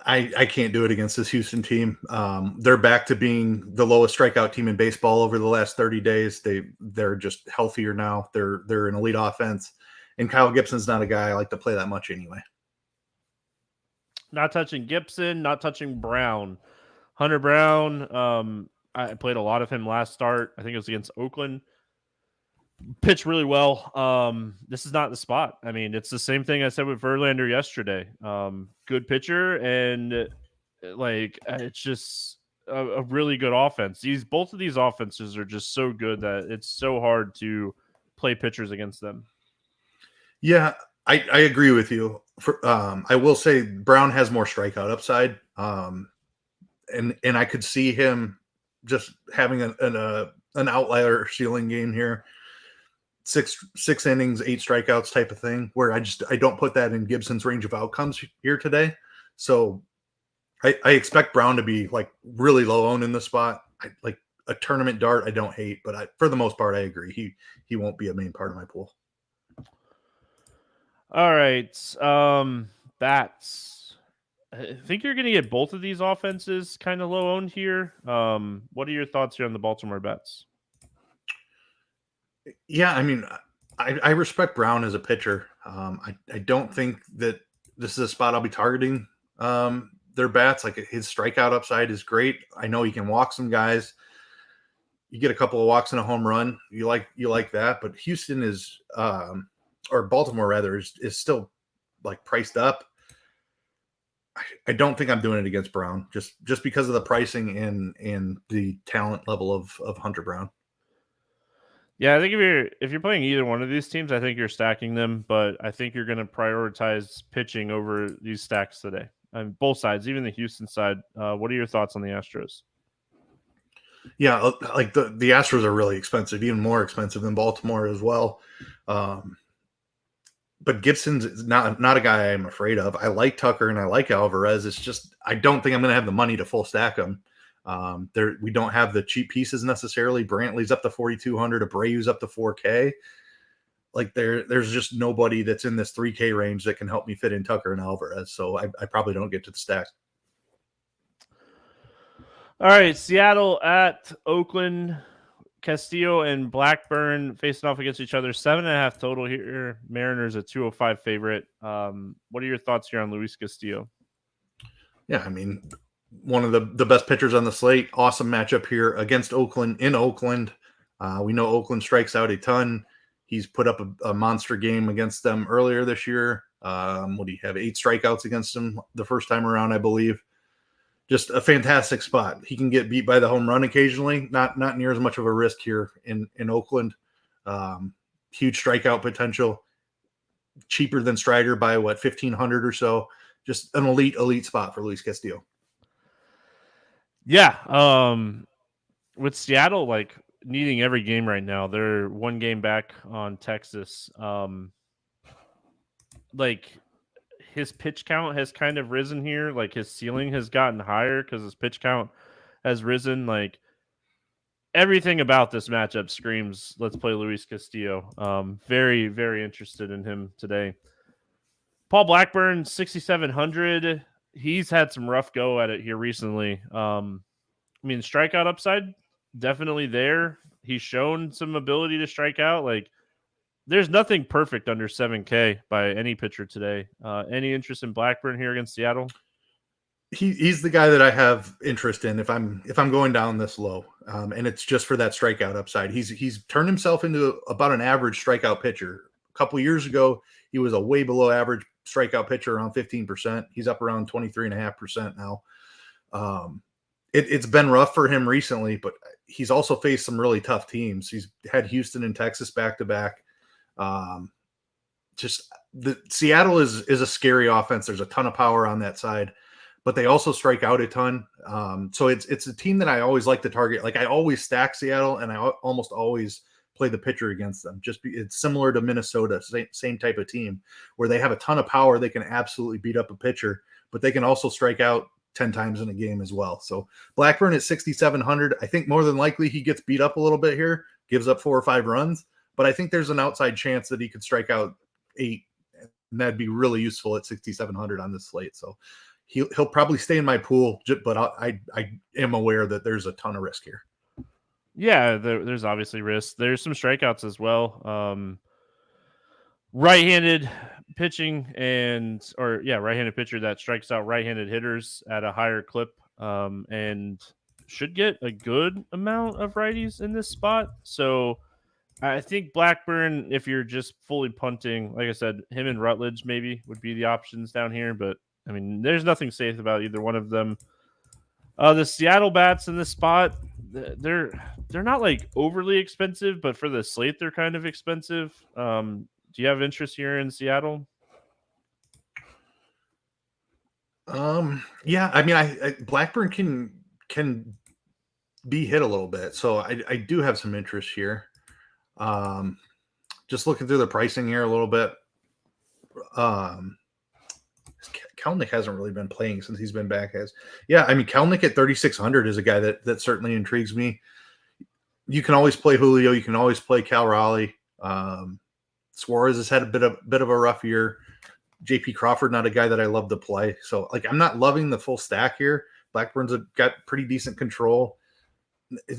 I can't do it against this Houston team. They're back to being the lowest strikeout team in baseball over the last 30 days. They're just healthier now. They're an elite offense. And Kyle Gibson's not a guy I like to play that much anyway. Not touching Gibson, not touching Brown. Hunter Brown, I played a lot of him last start. I think it was against Oakland. Pitched really well. This is not the spot. I mean, it's the same thing I said with Verlander yesterday. Good pitcher, and like it's just a really good offense. Both of these offenses are just so good that it's so hard to play pitchers against them. Yeah, I agree with you. I will say Brown has more strikeout upside, and I could see him just having an outlier ceiling game here. Six innings, 8 strikeouts type of thing, where I don't put that in Gibson's range of outcomes here today. So I expect Brown to be like really low owned in the spot. like a tournament dart I don't hate, but for the most part I agree. He won't be a main part of my pool. All right. Bats. I think you're going to get both of these offenses kind of low owned here. What are your thoughts here on the Baltimore bats? Yeah, I mean, I respect Brown as a pitcher. I don't think that this is a spot I'll be targeting their bats. Like his strikeout upside is great. I know he can walk some guys. You get a couple of walks and a home run. You like that, but Houston is or Baltimore rather is still like priced up. I don't think I'm doing it against Brown just because of the pricing and the talent level of Hunter Brown. Yeah, I think if you're playing either one of these teams, I think you're stacking them, but I think you're going to prioritize pitching over these stacks today. Both sides, even the Houston side. What are your thoughts on the Astros? Yeah, like the Astros are really expensive, even more expensive than Baltimore as well. But Gibson's not a guy I'm afraid of. I like Tucker and I like Alvarez. It's just I don't think I'm going to have the money to full stack them. We don't have the cheap pieces necessarily. Brantley's up to 4,200. Abreu's up to 4K. Like there's just nobody that's in this 3K range that can help me fit in Tucker and Alvarez. So I probably don't get to the stack. All right, Seattle at Oakland. Castillo and Blackburn facing off against each other. 7.5 total here. Mariners a 205 favorite. What are your thoughts here on Luis Castillo? Yeah, I mean, one of the best pitchers on the slate. Awesome matchup here against Oakland in Oakland. We know Oakland strikes out a ton. He's put up a monster game against them earlier this year. What do you have? 8 strikeouts against them the first time around, I believe. Just a fantastic spot. He can get beat by the home run occasionally. Not near as much of a risk here in Oakland. Huge strikeout potential. Cheaper than Strider by 1,500 or so. Just an elite spot for Luis Castillo. Yeah. With Seattle like needing every game right now, they're 1 game back on Texas. Like his pitch count has kind of risen here. Like his ceiling has gotten higher because his pitch count has risen. Like everything about this matchup screams, let's play Luis Castillo. Very, very interested in him today. Paul Blackburn, 6,700. He's had some rough go at it here recently. I mean, strikeout upside, definitely there. He's shown some ability to strike out. Like, there's nothing perfect under 7K by any pitcher today. Any interest in Blackburn here against Seattle? He's the guy that I have interest in if I'm going down this low, and it's just for that strikeout upside. He's turned himself into about an average strikeout pitcher. A couple years ago, he was a way below average strikeout pitcher, around 15%. He's up around 23.5% now. It's been rough for him recently, but he's also faced some really tough teams. He's had Houston and Texas back to back. Seattle is a scary offense. There's a ton of power on that side, but they also strike out a ton. So it's a team that I always like to target. Like I always stack Seattle, and I almost always play the pitcher against them. It's similar to Minnesota, same type of team where they have a ton of power. They can absolutely beat up a pitcher, but they can also strike out 10 times in a game as well. So Blackburn at 6,700. I think more than likely he gets beat up a little bit here, gives up 4 or 5 runs, but I think there's an outside chance that he could strike out 8, and that'd be really useful at 6,700 on this slate. So he'll probably stay in my pool, but I am aware that there's a ton of risk here. Yeah, there's obviously risk. There's some strikeouts as well. Right-handed pitching right-handed pitcher that strikes out right-handed hitters at a higher clip, and should get a good amount of righties in this spot. So I think Blackburn, if you're just fully punting, like I said, him and Rutledge maybe would be the options down here. But I mean, there's nothing safe about either one of them. The Seattle bats in this spot, they're not like overly expensive, but for the slate, they're kind of expensive. Do you have interest here in Seattle? Yeah, I mean, I Blackburn can be hit a little bit, so I do have some interest here. Just looking through the pricing here a little bit. Kelenic hasn't really been playing since he's been back. Kelenic at 3,600 is a guy that certainly intrigues me. You can always play Julio. You can always play Cal Raleigh. Suarez has had a bit of a rough year. JP Crawford, not a guy that I love to play. So, I'm not loving the full stack here. Blackburn's got pretty decent control.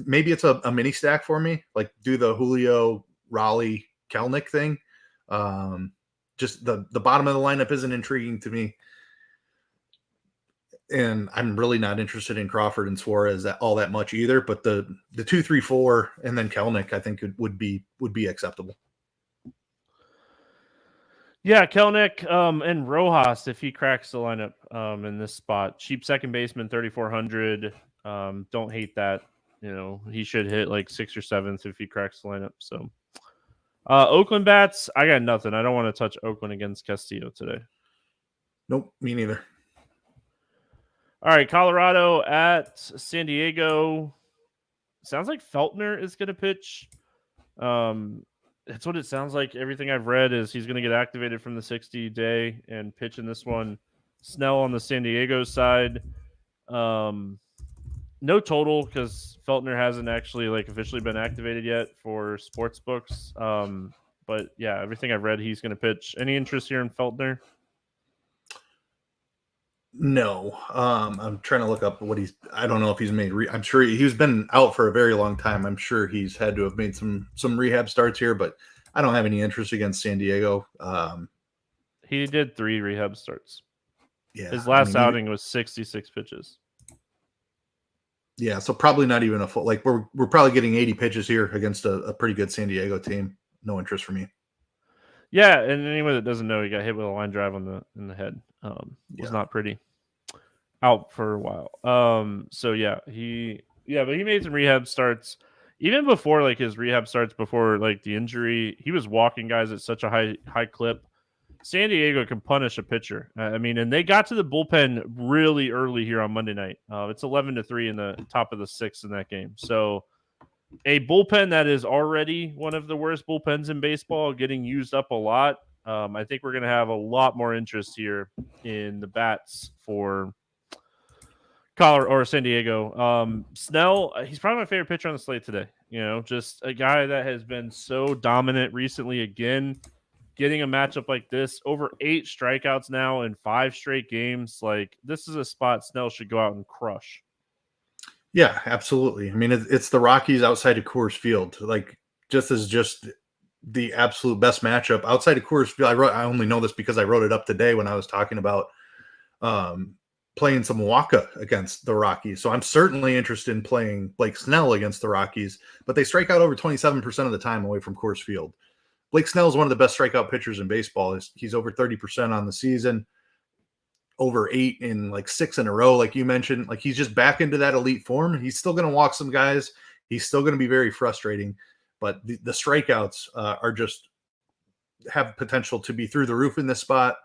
Maybe it's a mini stack for me. Do the Julio, Raleigh, Kelenic thing. Just the bottom of the lineup isn't intriguing to me. And I'm really not interested in Crawford and Suarez all that much either. But the 2, 3, 4, and then Kelenic, I think would be acceptable. Yeah, Kelenic and Rojas, if he cracks the lineup in this spot. Cheap second baseman, 3,400. Don't hate that. He should hit 6th or 7th if he cracks the lineup. So, Oakland bats, I got nothing. I don't want to touch Oakland against Castillo today. Nope, me neither. All right, Colorado at San Diego. Sounds like Feltner is going to pitch. That's what it sounds like. Everything I've read is he's going to get activated from the 60-day and pitch in this one. Snell on the San Diego side. No total because Feltner hasn't actually officially been activated yet for sports books. But yeah, everything I've read, he's going to pitch. Any interest here in Feltner? No. I'm trying to look up I don't know if he's made. I'm sure he's been out for a very long time. I'm sure he's had to have made some rehab starts here, but I don't have any interest against San Diego. He did 3 rehab starts. Yeah. His last outing was 66 pitches. Yeah, so probably not even a full. We're probably getting 80 pitches here against a pretty good San Diego team. No interest for me. Yeah, and anyone that doesn't know, he got hit with a line drive in the head. Was not pretty. Out for a while. So yeah, but he made some rehab starts. Even before his rehab starts, before the injury, he was walking guys at such a high clip. San Diego can punish a pitcher. And they got to the bullpen really early here on Monday night. It's 11-3 in the top of the 6th in that game. So a bullpen that is already one of the worst bullpens in baseball, getting used up a lot. I think we're going to have a lot more interest here in the bats for Colorado or San Diego. Snell, he's probably my favorite pitcher on the slate today. Just a guy that has been so dominant recently again. Getting a matchup like this, over 8 strikeouts now in 5 straight games. This is a spot Snell should go out and crush. Yeah, absolutely. It's the Rockies outside of Coors Field. Just the absolute best matchup outside of Coors Field. I only know this because I wrote it up today when I was talking about playing some Waka against the Rockies. So I'm certainly interested in playing Blake Snell against the Rockies, but they strike out over 27% of the time away from Coors Field. Blake Snell is one of the best strikeout pitchers in baseball. He's over 30% on the season, over 8 in 6 in a row, like you mentioned. He's just back into that elite form. He's still going to walk some guys. He's still going to be very frustrating, but the strikeouts are just have potential to be through the roof in this spot.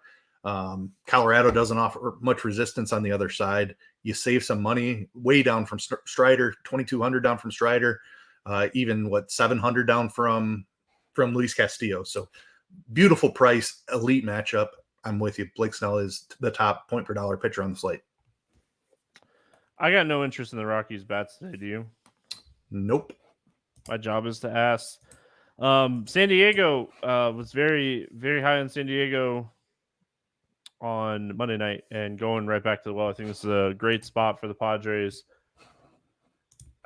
Colorado doesn't offer much resistance on the other side. You save some money way down from Strider, 2,200 down from Strider, even 700 down from Luis Castillo. So beautiful price, elite matchup. I'm with you. Blake Snell is the top point per dollar pitcher on the slate. I got no interest in the Rockies bats today. Do you? Nope. My job is to ask. San Diego was very, very high on San Diego on Monday night and going right back to the well. I think this is a great spot for the Padres.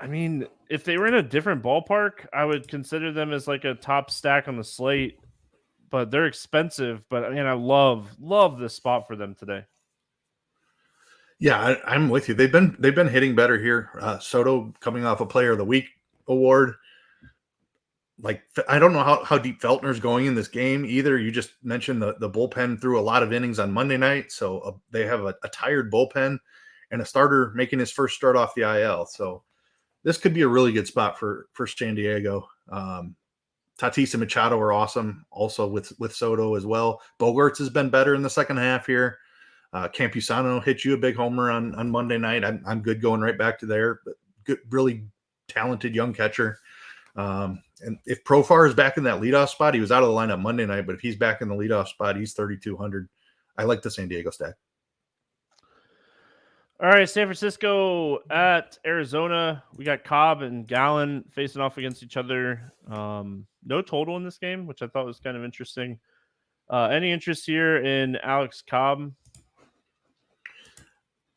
If they were in a different ballpark, I would consider them as a top stack on the slate, but they're expensive. But I love this spot for them today. Yeah, I'm with you. They've been hitting better here. Soto coming off a Player of the Week award. I don't know how deep Feltner's going in this game either. You just mentioned the bullpen threw a lot of innings on Monday night, so they have a tired bullpen and a starter making his first start off the IL. So this could be a really good spot for San Diego. Tatis and Machado are awesome, also with Soto as well. Bogarts has been better in the second half here. Campusano hit you a big homer on Monday night. I'm good going right back to there. Good, really talented young catcher. And if Profar is back in that leadoff spot, he was out of the lineup Monday night, but if he's back in the leadoff spot, he's 3,200. I like the San Diego stack. All right, San Francisco at Arizona. We got Cobb and Gallen facing off against each other. No total in this game, which I thought was kind of interesting. Any interest here in Alex Cobb?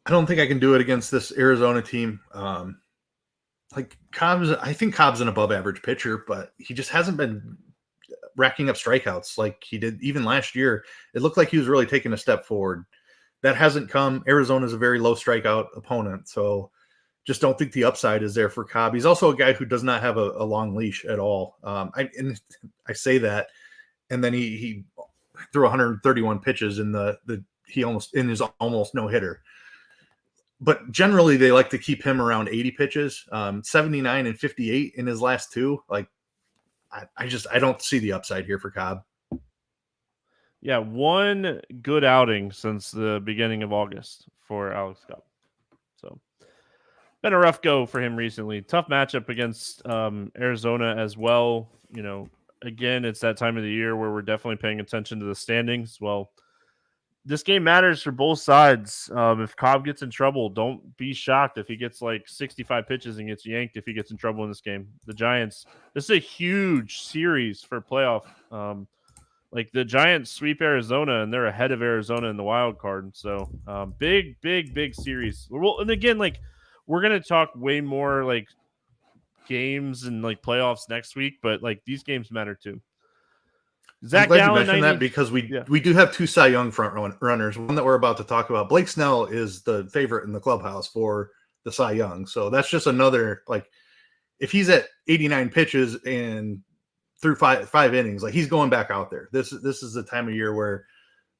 I don't think I can do it against this Arizona team. I think Cobb's an above average pitcher, but he just hasn't been racking up strikeouts like he did even last year. It looked like he was really taking a step forward. That hasn't come. Arizona's a very low strikeout opponent, so just don't think the upside is there for Cobb. He's also a guy who does not have a long leash at all. I say that, and then he threw 131 pitches in his almost no hitter. But generally, they like to keep him around 80 pitches, 79 and 58 in his last two. Like, I don't see the upside here for Cobb. Yeah, one good outing since the beginning of August for Alex Cobb. So, been a rough go for him recently. Tough matchup against Arizona as well. You know, again, it's that time of the year where we're definitely paying attention to the standings. Well, this game matters for both sides. If Cobb gets in trouble, don't be shocked if he gets like 65 pitches and gets yanked if he gets in trouble in this game. The Giants, this is a huge series for playoff. Like the Giants sweep Arizona and they're ahead of Arizona in the wild card. So big series. Well, and again, like we're going to talk way more like games and like playoffs next week, but like these games matter too. I'm glad you mentioned that because we do have two Cy Young front runners. One that we're about to talk about. Blake Snell is the favorite in the clubhouse for the Cy Young. So that's just another, like, if he's at 89 pitches and through five innings, like he's going back out there. This is the time of year where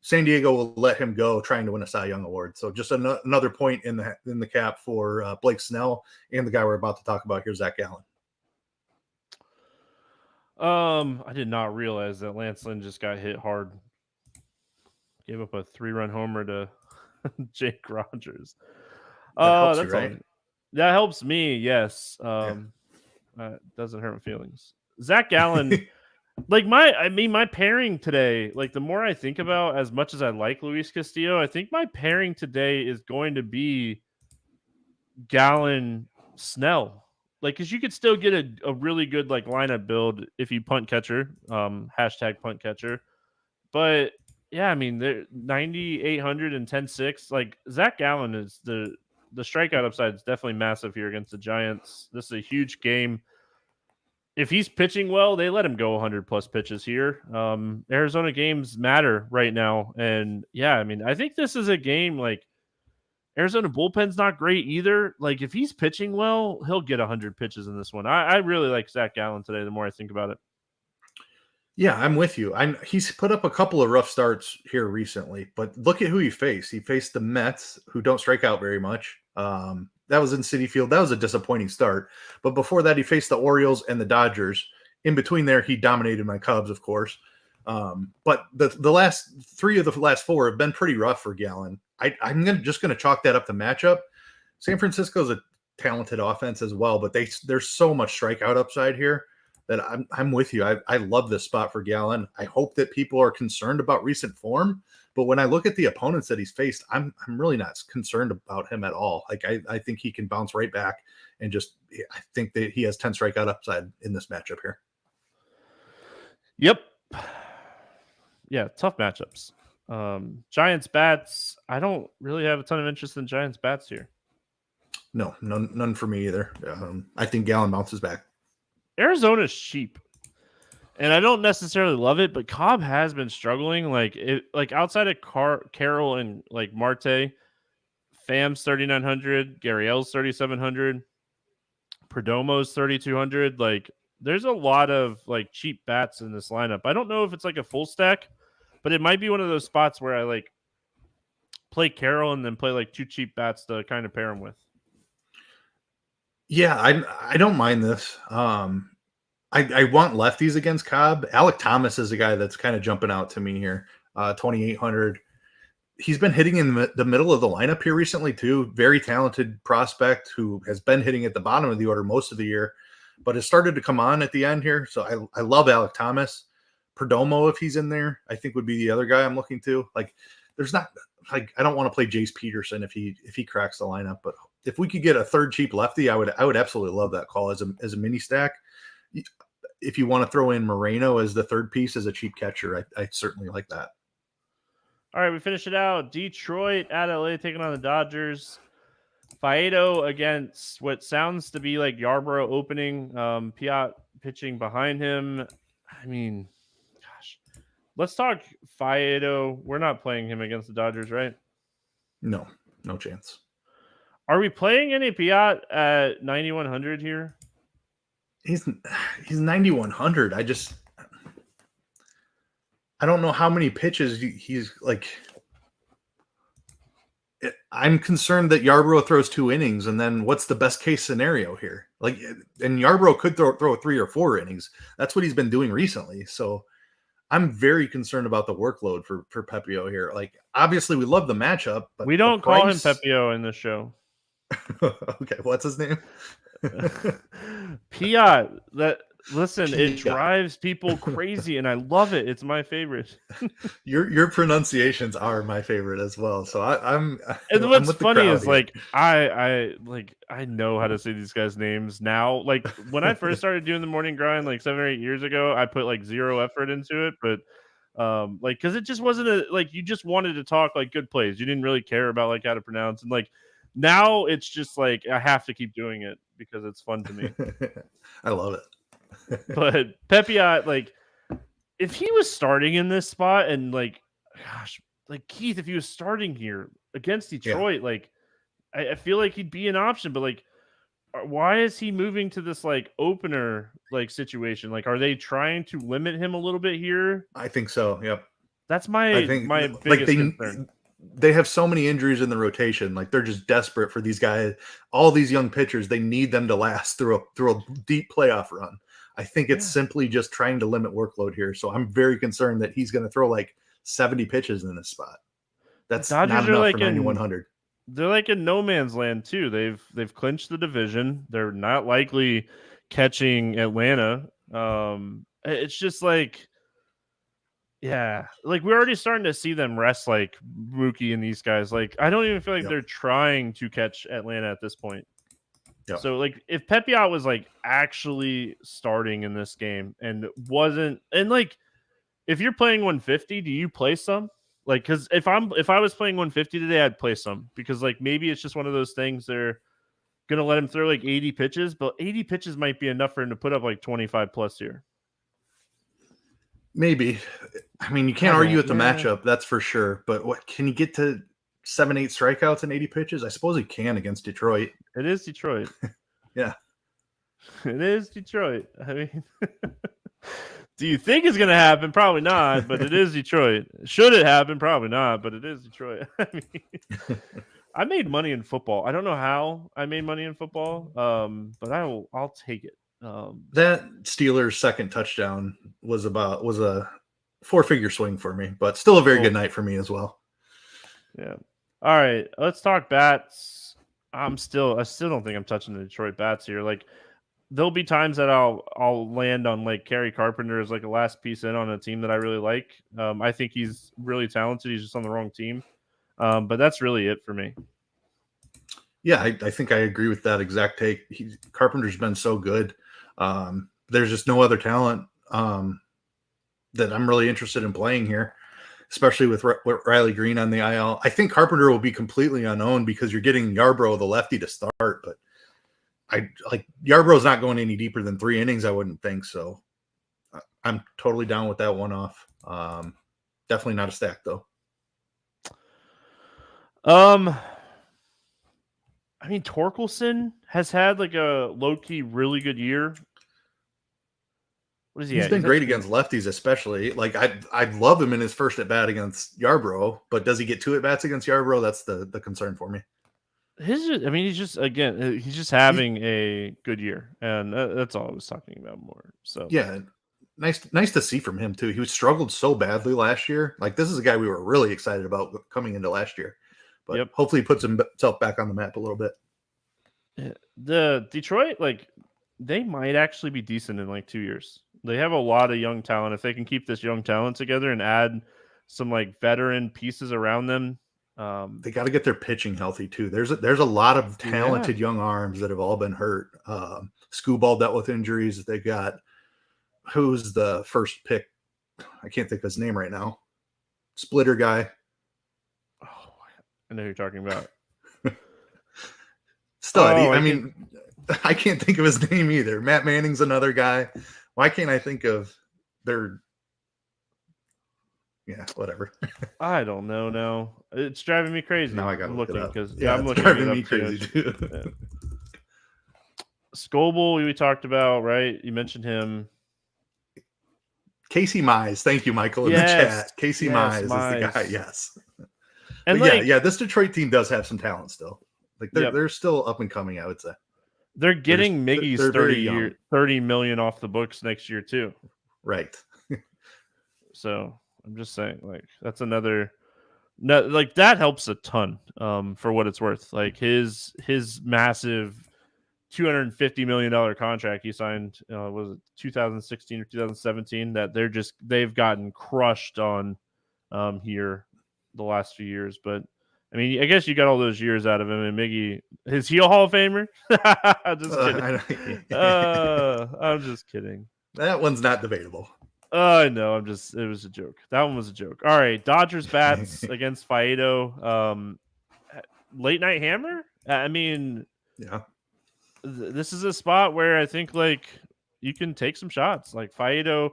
San Diego will let him go trying to win a Cy Young award. So just another point in the cap for Blake Snell and the guy we're about to talk about here, Zach Gallen. I did not realize that Lance Lynn just got hit hard. Gave up a 3-run homer to Jake Rogers. That helps you, right? That helps me, yes. Doesn't hurt my feelings. Zach Gallen, like my pairing today, like the more I think about, as much as I like Luis Castillo, I think my pairing today is going to be Gallen Snell. Like, because you could still get a really good like lineup build if you punt catcher, hashtag punt catcher. But yeah, I mean, they're 9,800 and 10-6. Like Zach Gallen is the strikeout upside is definitely massive here against the Giants. This is a huge game. If he's pitching well, they let him go 100 plus pitches here. Arizona games matter right now, and yeah, I mean, I think this is a game like. Arizona bullpen's not great either. Like, if he's pitching well, he'll get 100 pitches in this one. I really like Zach Gallen today, the more I think about it. Yeah, I'm with you. He's put up a couple of rough starts here recently, but look at who he faced. He faced the Mets, who don't strike out very much. That was in Citi Field. That was a disappointing start. But before that, he faced the Orioles and the Dodgers. In between there, he dominated my Cubs, of course. But the last three of the last four have been pretty rough for Gallen. I'm just going to chalk that up to matchup. San Francisco's a talented offense as well, but there's so much strikeout upside here that I'm with you. I love this spot for Gallen. I hope that people are concerned about recent form, but when I look at the opponents that he's faced, I'm really not concerned about him at all. Like I think he can bounce right back, and I think that he has 10 strikeout upside in this matchup here. Yep. Yeah, tough matchups. Giants bats. I don't really have a ton of interest in Giants bats here. No, none for me either. I think Gallen bounces back. Arizona's cheap, and I don't necessarily love it, but Cobb has been struggling. Like outside of Carroll and like Marte, Pham's 3,900, Gurriel's 3,700, Perdomo's 3,200. Like, there's a lot of like cheap bats in this lineup. I don't know if it's like a full stack, but it might be one of those spots where I like play Carroll and then play like two cheap bats to kind of pair him with. Yeah, I don't mind this. I want lefties against Cobb. Alec Thomas is a guy that's kind of jumping out to me here. 2,800. He's been hitting in the middle of the lineup here recently too. Very talented prospect who has been hitting at the bottom of the order most of the year, but has started to come on at the end here. So I love Alec Thomas. Perdomo, if he's in there, I think would be the other guy I'm looking to. Like, there's not I don't want to play Jace Peterson if he cracks the lineup, but if we could get a third cheap lefty, I would absolutely love that call as a mini stack. If you want to throw in Moreno as the third piece as a cheap catcher, I certainly like that. All right, we finish it out. Detroit at LA taking on the Dodgers. Faedo against what sounds to be like Yarbrough opening. Piot pitching behind him. I mean, gosh. Let's talk Faedo. We're not playing him against the Dodgers, right? No chance. Are we playing any Piot at 9,100 here? He's 9,100. I don't know how many pitches he's like. I'm concerned that Yarbrough throws 2 innings, and then what's the best case scenario here? Like, and Yarbrough could throw 3 or 4 innings. That's what he's been doing recently. So I'm very concerned about the workload for Pepio here. Like, obviously we love the matchup, but we don't call him Pepio in this show. Okay, what's his name? Piot. Listen, it drives people crazy, and I love it. It's my favorite. Your pronunciations are my favorite as well. So I'm. And what's funny is like I know how to say these guys' names now. Like when I first started doing the morning grind, like 7 or 8 years ago, I put like 0 effort into it, but like because it just wasn't like you just wanted to talk like good plays. You didn't really care about like how to pronounce, and like now it's just like I have to keep doing it because it's fun to me. I love it. But Pepiot, like, if he was starting in this spot, and like, gosh, like Keith, if he was starting here against Detroit, like, I feel like he'd be an option. But like, why is he moving to this like opener like situation? Like, are they trying to limit him a little bit here? I think so. Yep. That's my biggest concern. They have so many injuries in the rotation. Like they're just desperate for these guys. All these young pitchers, they need them to last through a deep playoff run. I think it's simply just trying to limit workload here. So I'm very concerned that he's going to throw like 70 pitches in this spot. That's not enough like for 9,100. They're like in no man's land too. They've clinched the division. They're not likely catching Atlanta. It's just like, yeah, like we're already starting to see them rest like Mookie and these guys. Like I don't even feel like they're trying to catch Atlanta at this point. Yep. So, like, if Pepiot was, like, actually starting in this game and wasn't – and, like, if you're playing 150, do you play some? Like, because if I was playing 150 today, I'd play some. Because, like, maybe it's just one of those things they're going to let him throw, like, 80 pitches. But 80 pitches might be enough for him to put up, like, 25 plus here. Maybe. I mean, you can't argue with the matchup, that's for sure. But what can you get to – 7-8 strikeouts and 80 pitches? I suppose he can against Detroit. It is Detroit. Yeah. It is Detroit. I mean, do you think it's going to happen? Probably not, but it is Detroit. Should it happen? Probably not, but it is Detroit. I mean, I made money in football. I don't know how I made money in football, but I'll take it. That Steelers' second touchdown was a 4-figure swing for me, but still a very good night for me as well. Yeah. All right, let's talk bats. I still don't think I'm touching the Detroit bats here. Like, there'll be times that I'll land on like Kerry Carpenter as like a last piece in on a team that I really like. I think he's really talented. He's just on the wrong team. But that's really it for me. Yeah, I think I agree with that exact take. Carpenter's been so good. There's just no other talent that I'm really interested in playing here, especially with Riley Green on the IL. I think Carpenter will be completely unowned because you're getting Yarbrough, the lefty, to start. But Yarbrough's not going any deeper than 3 innings, I wouldn't think. So I'm totally down with that one off. Definitely not a stack, though. I mean, Torkelson has had like a low-key really good year. What is he? He's been great against lefties, especially. Like I'd love him in his first at bat against Yarbrough, but does he get 2 at bats against Yarbrough? That's the concern for me. He's just having a good year, and that's all I was talking about more. So yeah, nice to see from him too. He struggled so badly last year. Like this is a guy we were really excited about coming into last year, but hopefully he puts himself back on the map a little bit. The Detroit, like they might actually be decent in like 2 years. They have a lot of young talent. If they can keep this young talent together and add some like veteran pieces around them, They got to get their pitching healthy too. There's a lot of talented young arms that have all been hurt. Skubal dealt with injuries. They got who's the first pick? I can't think of his name right now. Splitter guy. Oh, I know who you're talking about. Stud. I mean, I can't think of his name either. Matt Manning's another guy. Why can't I think of their? Yeah, whatever. I don't know. No, it's driving me crazy. Now I got to look looking because I'm looking. Driving me crazy too. Yeah. Scoble, we talked about, right? You mentioned him. Casey Mize. Thank you, Michael, in the chat. Casey Mize is the guy. Yes. And this Detroit team does have some talent still. Like they're still up and coming, I would say. They're getting Miggy's 30 million off the books next year too. Right. So I'm just saying, like, that's another like that helps a ton for what it's worth. Like his massive $250 million contract he signed was it 2016 or 2017 that they've gotten crushed on here the last few years. But I mean, I guess you got all those years out of him. And Miggy, is he a Hall of Famer? Just kidding. I'm just kidding. That one's not debatable. No, it was a joke. That one was a joke. All right, Dodgers bats against Faedo. Late night hammer? I mean, yeah. This is a spot where I think like you can take some shots. Like Faedo,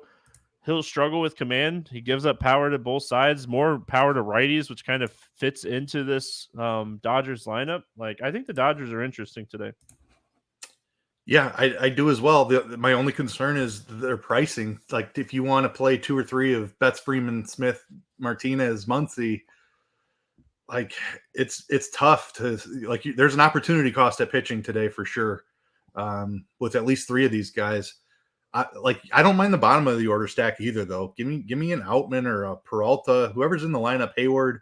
he'll struggle with command. He gives up power to both sides, more power to righties, which kind of fits into this Dodgers lineup. Like I think the Dodgers are interesting today. Yeah, I do as well. My only concern is their pricing. Like if you want to play 2 or 3 of Betts, Freeman, Smith, Martinez, Muncy, like it's tough to like. There's an opportunity cost at pitching today for sure. With at least 3 of these guys, I don't mind the bottom of the order stack either though. Give me an Outman or a Peralta, whoever's in the lineup, Hayward.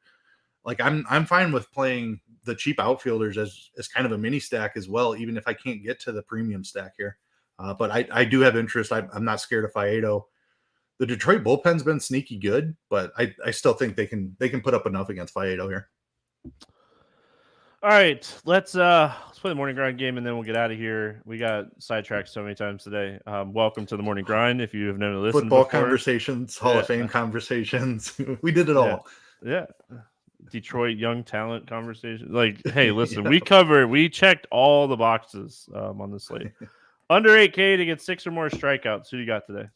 Like I'm fine with playing the cheap outfielders as kind of a mini stack as well, even if I can't get to the premium stack here. But I do have interest. I'm not scared of Faedo. The Detroit bullpen's been sneaky good, but I still think they can put up enough against Faedo here. All right, let's play the morning grind game and then we'll get out of here. We got sidetracked so many times today. Welcome to the morning grind. If you have never listened, football conversations, Hall of Fame conversations, we did it all. Yeah. Detroit young talent conversation. Like, hey, listen, we checked all the boxes on the slate. Under 8K to get 6 or more strikeouts. Who do you got today?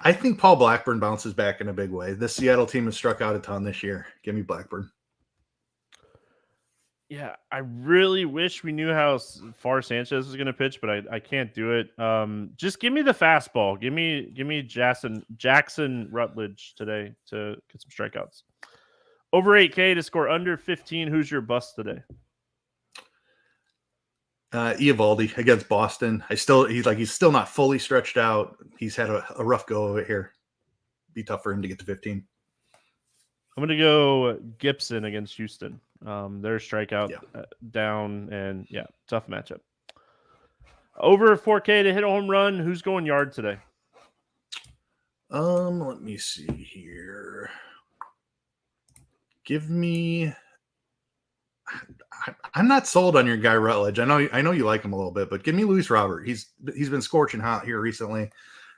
I think Paul Blackburn bounces back in a big way. This Seattle team has struck out a ton this year. Give me Blackburn. Yeah, I really wish we knew how far Sanchez was going to pitch, but I can't do it. Just give me the fastball. Give me Jackson Rutledge today to get some strikeouts. Over 8K to score under 15. Who's your bust today? Eovaldi against Boston. He's still not fully stretched out. He's had a rough go of it here. Be tough for him to get to 15. I'm going to go Gibson against Houston. Their strikeout down and tough matchup. Over 4K to hit a home run. Who's going yard today? Let me see here. Give me. I'm not sold on your guy Rutledge. I know you like him a little bit, but give me Luis Robert. He's been scorching hot here recently.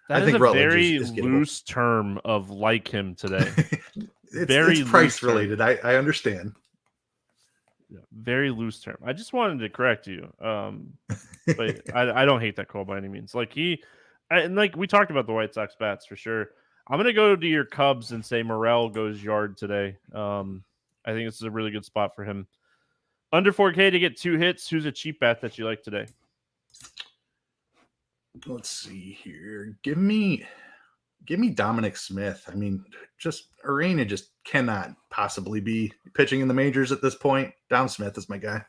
I think Rutledge very is loose term of like him today. It's price related. I understand. Yeah, very loose term. I just wanted to correct you. But I don't hate that call by any means. Like like we talked about the White Sox bats for sure. I'm gonna go to your Cubs and say Morel goes yard today. I think this is a really good spot for him. Under 4K to get 2 hits. Who's a cheap bat that you like today? Let's see here. Give me Dominic Smith. I mean, Arena just cannot possibly be pitching in the majors at this point. Dom Smith is my guy.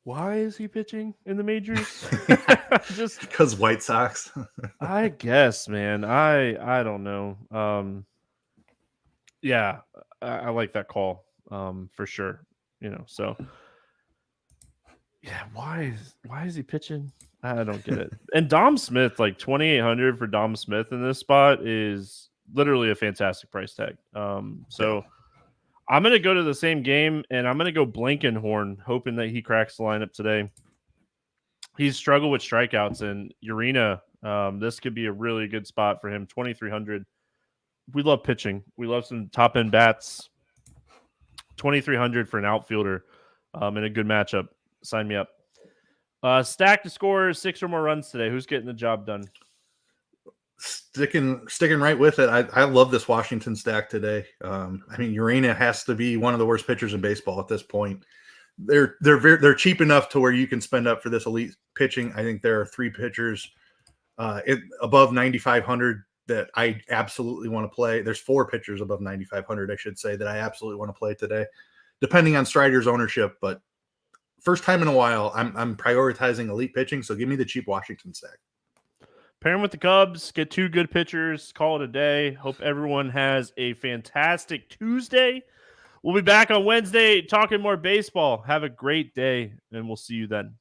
Why is he pitching in the majors? Just because White Sox. I guess, man. I don't know. I like that call for sure. So yeah, why is he pitching? I don't get it. And Dom Smith, like 2,800 for Dom Smith in this spot is literally a fantastic price tag. So I'm going to go to the same game, and I'm going to go Blankenhorn, hoping that he cracks the lineup today. He's struggled with strikeouts, and Urena, this could be a really good spot for him. 2,300. We love pitching. We love some top-end bats. 2,300 for an outfielder in a good matchup. Sign me up. Stack to score 6 or more runs today. Who's getting the job done? Sticking right with it. I love this Washington stack today. I mean, Urena has to be one of the worst pitchers in baseball at this point. They're cheap enough to where you can spend up for this elite pitching. I think there are 3 pitchers above 9,500 that I absolutely want to play. There's 4 pitchers above 9,500, I should say, that I absolutely want to play today, depending on Strider's ownership. But first time in a while, I'm prioritizing elite pitching, so give me the cheap Washington stack. Pair him with the Cubs, get 2 good pitchers, call it a day. Hope everyone has a fantastic Tuesday. We'll be back on Wednesday talking more baseball. Have a great day, and we'll see you then.